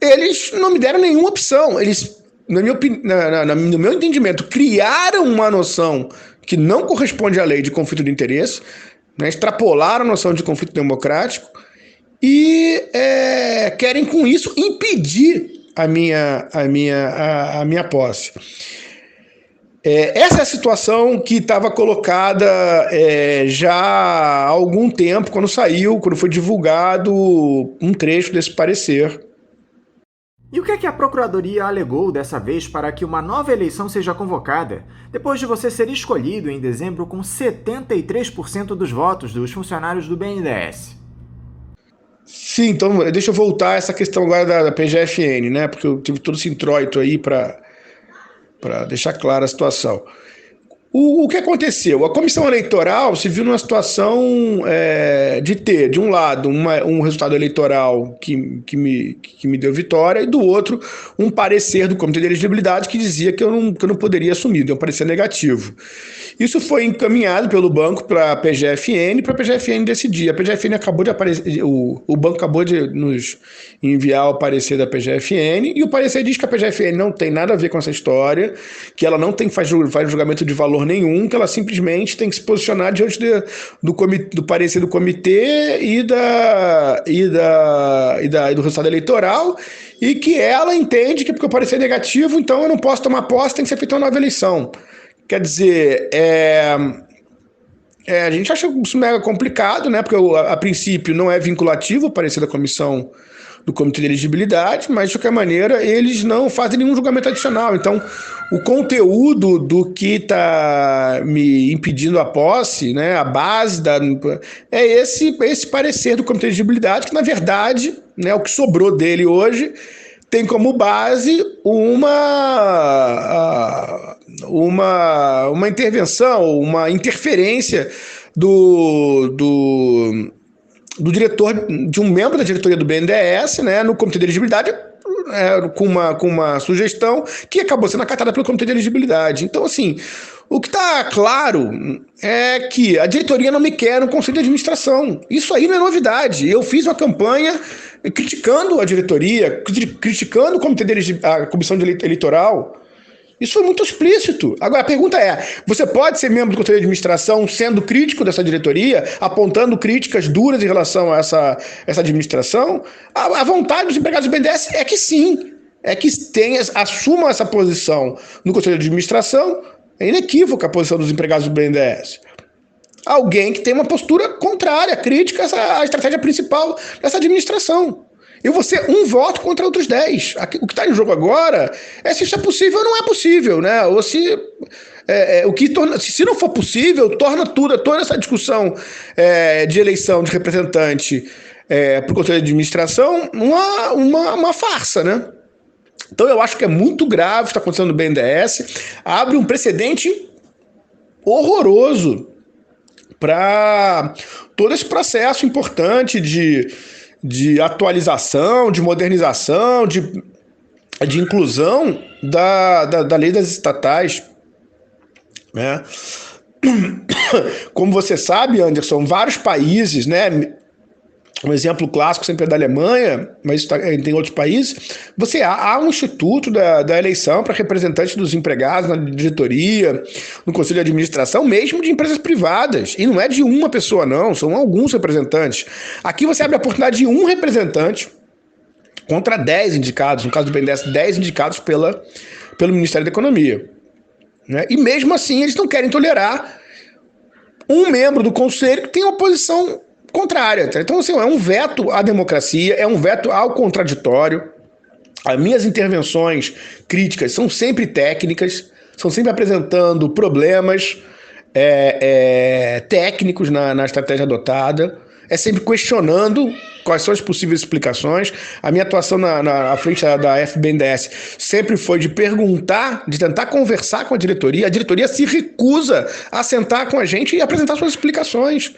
Speaker 7: eles não me deram nenhuma opção. Eles, no meu entendimento, criaram uma noção que não corresponde à lei de conflito de interesse, né, extrapolaram a noção de conflito democrático e querem, com isso, impedir a minha posse. Essa é a situação que estava colocada já há algum tempo, quando foi divulgado um trecho desse parecer.
Speaker 3: E o que é que a Procuradoria alegou dessa vez para que uma nova eleição seja convocada, depois de você ser escolhido em dezembro com 73% dos votos dos funcionários do BNDES?
Speaker 7: Sim, então deixa eu voltar a essa questão agora da PGFN, né? Porque eu tive todo esse introito aí para deixar clara a situação. O que aconteceu? A comissão eleitoral se viu numa situação de ter, de um lado, um resultado eleitoral que me deu vitória, e do outro, um parecer do Comitê de Elegibilidade que dizia que eu não poderia assumir, deu um parecer negativo. Isso foi encaminhado pelo banco para a PGFN decidir. A PGFN acabou de aparecer, o banco acabou de nos enviar o parecer da PGFN, e o parecer diz que a PGFN não tem nada a ver com essa história, que ela não faz julgamento de valor valor nenhum, que ela simplesmente tem que se posicionar diante do parecer do comitê e do resultado eleitoral, e que ela entende que porque o parecer é negativo, então eu não posso tomar posse, tem que ser feita uma nova eleição. Quer dizer, a gente acha isso mega complicado, né? Porque a princípio não é vinculativo o parecer da comissão do Comitê de Elegibilidade, mas de qualquer maneira eles não fazem nenhum julgamento adicional. Então, o conteúdo do que está me impedindo a posse, né, a base é esse parecer do Comitê de Elegibilidade, que na verdade, né, o que sobrou dele hoje tem como base uma intervenção, uma interferência do diretor, de um membro da diretoria do BNDES, né, no Comitê de Elegibilidade, com uma sugestão que acabou sendo acatada pelo Comitê de Elegibilidade. Então, assim, o que está claro é que a diretoria não me quer no Conselho de Administração. Isso aí não é novidade. Eu fiz uma campanha criticando a diretoria, criticando o Comitê a Comissão Eleitoral. Isso foi muito explícito. Agora, a pergunta é, você pode ser membro do Conselho de Administração sendo crítico dessa diretoria, apontando críticas duras em relação a essa administração? A vontade dos empregados do BNDES é que sim, é que assumam essa posição no Conselho de Administração. É inequívoca a posição dos empregados do BNDES. Alguém que tem uma postura contrária, crítica à estratégia principal dessa administração. Eu vou ser um voto contra outros 10. O que está em jogo agora é se isso é possível ou não é possível, né? Ou se se não for possível, torna toda essa discussão de eleição de representante para o Conselho de Administração uma farsa, né? Então eu acho que é muito grave o que está acontecendo no BNDES, abre um precedente horroroso para todo esse processo importante de atualização, de modernização, de inclusão da lei das estatais, né? Como você sabe, Anderson, vários países, né? Um exemplo clássico sempre é da Alemanha, mas tem outros países. Há um instituto da eleição para representantes dos empregados na diretoria, no conselho de administração, mesmo de empresas privadas. E não é de uma pessoa, não, são alguns representantes. Aqui você abre a oportunidade de um representante contra 10 indicados, no caso do BNDES, 10 indicados pelo Ministério da Economia, né? E mesmo assim eles não querem tolerar um membro do conselho que tem uma posição contrária. Então, assim, é um veto à democracia, é um veto ao contraditório. As minhas intervenções críticas são sempre técnicas, são sempre apresentando problemas técnicos na estratégia adotada, é sempre questionando quais são as possíveis explicações. A minha atuação à frente da FBNDES sempre foi de perguntar, de tentar conversar com a diretoria se recusa a sentar com a gente e apresentar suas explicações.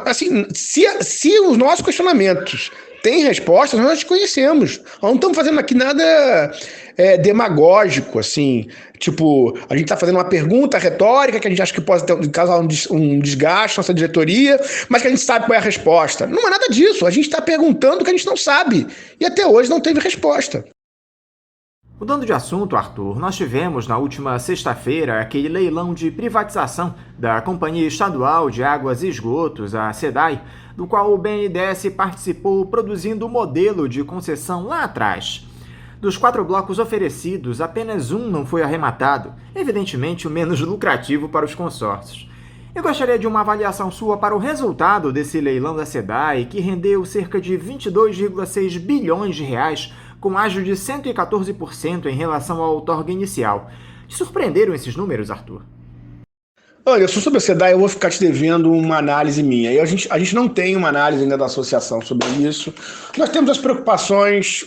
Speaker 7: Assim, se os nossos questionamentos têm respostas, nós te conhecemos. Nós não estamos fazendo aqui nada demagógico, assim, tipo, a gente está fazendo uma pergunta retórica que a gente acha que pode causar um desgaste na nossa diretoria, mas que a gente sabe qual é a resposta. Não é nada disso, a gente está perguntando o que a gente não sabe, e até hoje não teve resposta.
Speaker 3: Mudando de assunto, Arthur, nós tivemos na última sexta-feira aquele leilão de privatização da Companhia Estadual de Águas e Esgotos, a SEDAI, do qual o BNDES participou produzindo o modelo de concessão lá atrás. Dos 4 blocos oferecidos, apenas um não foi arrematado, evidentemente o menos lucrativo para os consórcios. Eu gostaria de uma avaliação sua para o resultado desse leilão da SEDAI, que rendeu cerca de 22,6 bilhões de reais, com ágio de 114% em relação ao outorga inicial. Te surpreenderam esses números, Arthur?
Speaker 7: Olha, sobre a SEDAI eu vou ficar te devendo uma análise minha. A gente não tem uma análise ainda da associação sobre isso. Nós temos as preocupações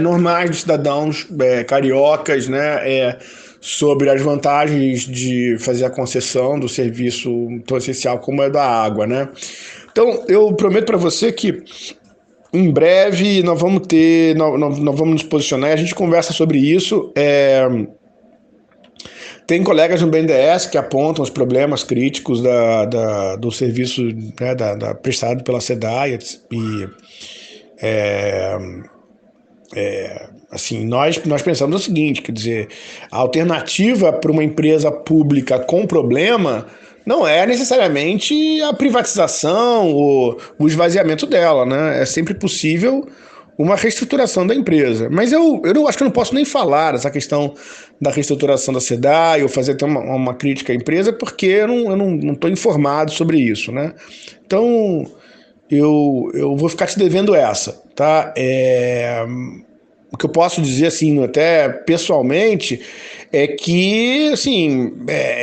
Speaker 7: normais dos cidadãos cariocas, né, sobre as vantagens de fazer a concessão do serviço tão essencial como é da água, né? Então, eu prometo para você que em breve nós vamos nos posicionar e a gente conversa sobre isso. Tem colegas no BNDES que apontam os problemas críticos do serviço, né, prestado pela SEDAI Assim, nós pensamos o seguinte, quer dizer, a alternativa para uma empresa pública com problema não é necessariamente a privatização ou o esvaziamento dela, né? É sempre possível uma reestruturação da empresa. Mas eu acho que eu não posso nem falar essa questão da reestruturação da SEDAI ou fazer até uma crítica à empresa, porque eu não estou informado sobre isso, né? Então, eu vou ficar te devendo essa, tá? O que eu posso dizer, assim, até pessoalmente, é que, assim,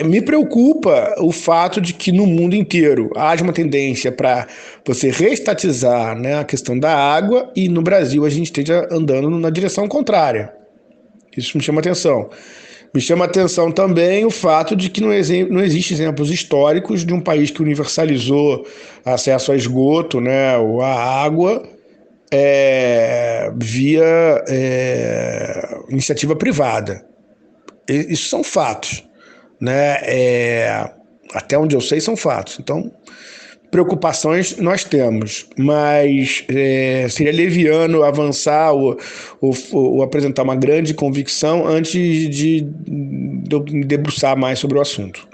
Speaker 7: me preocupa o fato de que no mundo inteiro haja uma tendência para você reestatizar, né, a questão da água e no Brasil a gente esteja andando na direção contrária. Isso me chama atenção. Me chama atenção também o fato de que não existem exemplos históricos de um país que universalizou acesso a esgoto, né, ou a água, via iniciativa privada. Isso são fatos, né? Até onde eu sei são fatos. Então, preocupações nós temos, mas seria leviano avançar ou apresentar uma grande convicção antes de eu me debruçar mais sobre o assunto.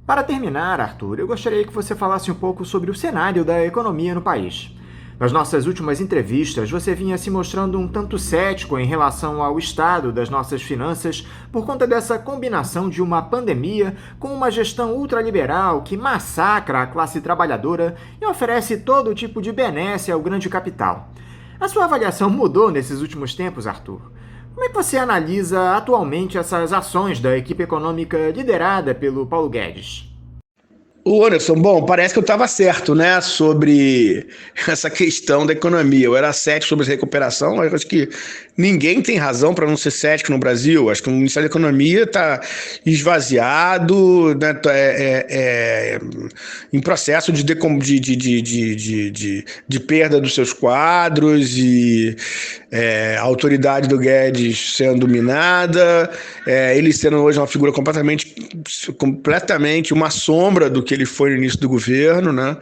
Speaker 3: Para terminar, Arthur, eu gostaria que você falasse um pouco sobre o cenário da economia no país. Nas nossas últimas entrevistas, você vinha se mostrando um tanto cético em relação ao estado das nossas finanças por conta dessa combinação de uma pandemia com uma gestão ultraliberal que massacra a classe trabalhadora e oferece todo tipo de benesse ao grande capital. A sua avaliação mudou nesses últimos tempos, Arthur? Como é que você analisa atualmente essas ações da equipe econômica liderada pelo Paulo Guedes?
Speaker 7: Ô Anderson, bom, parece que eu estava certo, né, sobre essa questão da economia. Eu era cético sobre essa recuperação, eu acho que ninguém tem razão para não ser cético no Brasil. Acho que o Ministério da Economia está esvaziado, né, em processo de perda dos seus quadros e a autoridade do Guedes sendo minada, ele sendo hoje uma figura completamente uma sombra do que ele foi no início do governo, né?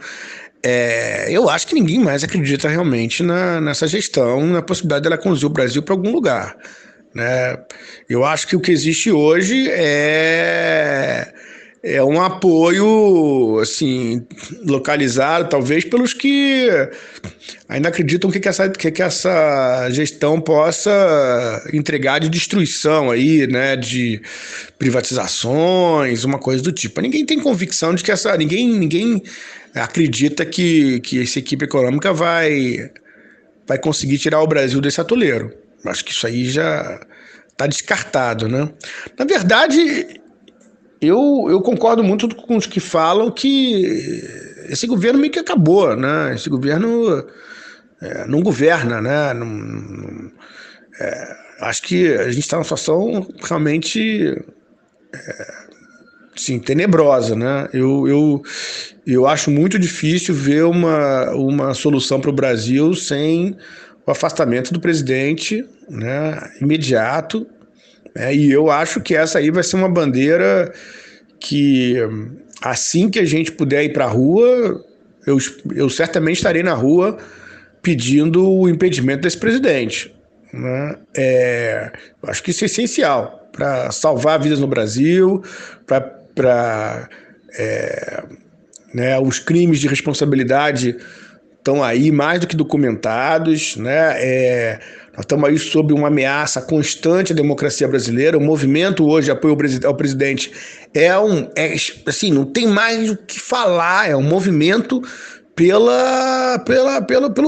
Speaker 7: Eu acho que ninguém mais acredita realmente nessa gestão, na possibilidade dela conduzir o Brasil para algum lugar, né? Eu acho que o que existe hoje é um apoio, assim, localizado, talvez, pelos que ainda acreditam que essa gestão possa entregar de destruição aí, né, de privatizações, uma coisa do tipo. Ninguém tem convicção de que ninguém acredita que essa equipe econômica vai conseguir tirar o Brasil desse atoleiro. Acho que isso aí já está descartado, né? Na verdade, eu concordo muito com os que falam que esse governo meio que acabou, né? Esse governo não governa, né? Acho que a gente está numa situação realmente sim, tenebrosa, né? Eu acho muito difícil ver uma solução para o Brasil sem o afastamento do presidente, né, imediato. E eu acho que essa aí vai ser uma bandeira que, assim que a gente puder ir para a rua, eu certamente estarei na rua pedindo o impedimento desse presidente, né? Eu acho que isso é essencial para salvar vidas no Brasil, né, os crimes de responsabilidade estão aí mais do que documentados, né? Nós estamos aí sob uma ameaça constante à democracia brasileira. O movimento hoje de apoio ao presidente assim, não tem mais o que falar, é um movimento pelo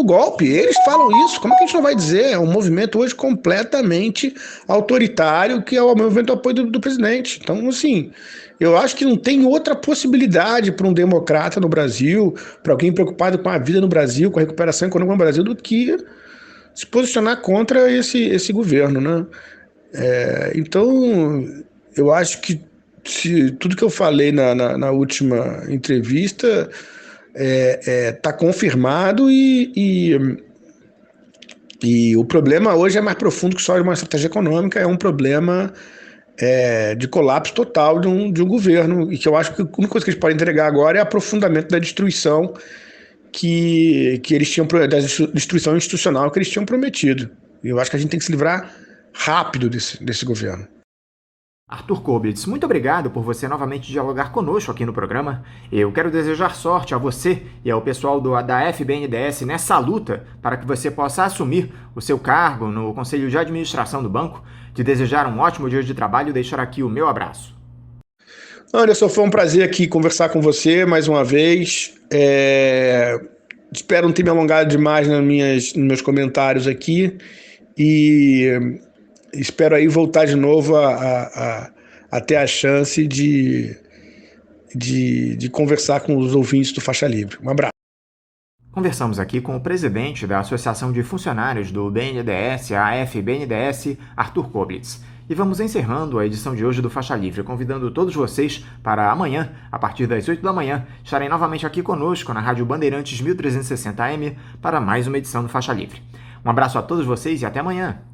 Speaker 7: golpe. Eles falam isso, como é que a gente não vai dizer? É um movimento hoje completamente autoritário, que é o movimento de apoio do presidente. Então, assim, eu acho que não tem outra possibilidade para um democrata no Brasil, para alguém preocupado com a vida no Brasil, com a recuperação econômica no Brasil, do que se posicionar contra esse governo, né? Então, eu acho que tudo que eu falei na última entrevista está confirmado e o problema hoje é mais profundo que só uma estratégia econômica, é um problema de colapso total de um governo, e que eu acho que a única coisa que eles podem entregar agora é aprofundamento da destruição que eles tinham, da destruição institucional que eles tinham prometido. E eu acho que a gente tem que se livrar rápido desse governo.
Speaker 3: Arthur Koblitz, muito obrigado por você novamente dialogar conosco aqui no programa. Eu quero desejar sorte a você e ao pessoal da FBNDES nessa luta para que você possa assumir o seu cargo no Conselho de Administração do banco. Te desejar um ótimo dia de trabalho e deixar aqui o meu abraço.
Speaker 7: Anderson, foi um prazer aqui conversar com você mais uma vez. Espero não ter me alongado demais nos meus comentários aqui e espero aí voltar de novo a ter a chance de conversar com os ouvintes do Faixa Livre. Um abraço.
Speaker 3: Conversamos aqui com o presidente da Associação de Funcionários do BNDES, a FBNDES, Arthur Koblitz. E vamos encerrando a edição de hoje do Faixa Livre, convidando todos vocês para amanhã, a partir das 8 da manhã, estarem novamente aqui conosco na Rádio Bandeirantes 1360 AM para mais uma edição do Faixa Livre. Um abraço a todos vocês e até amanhã!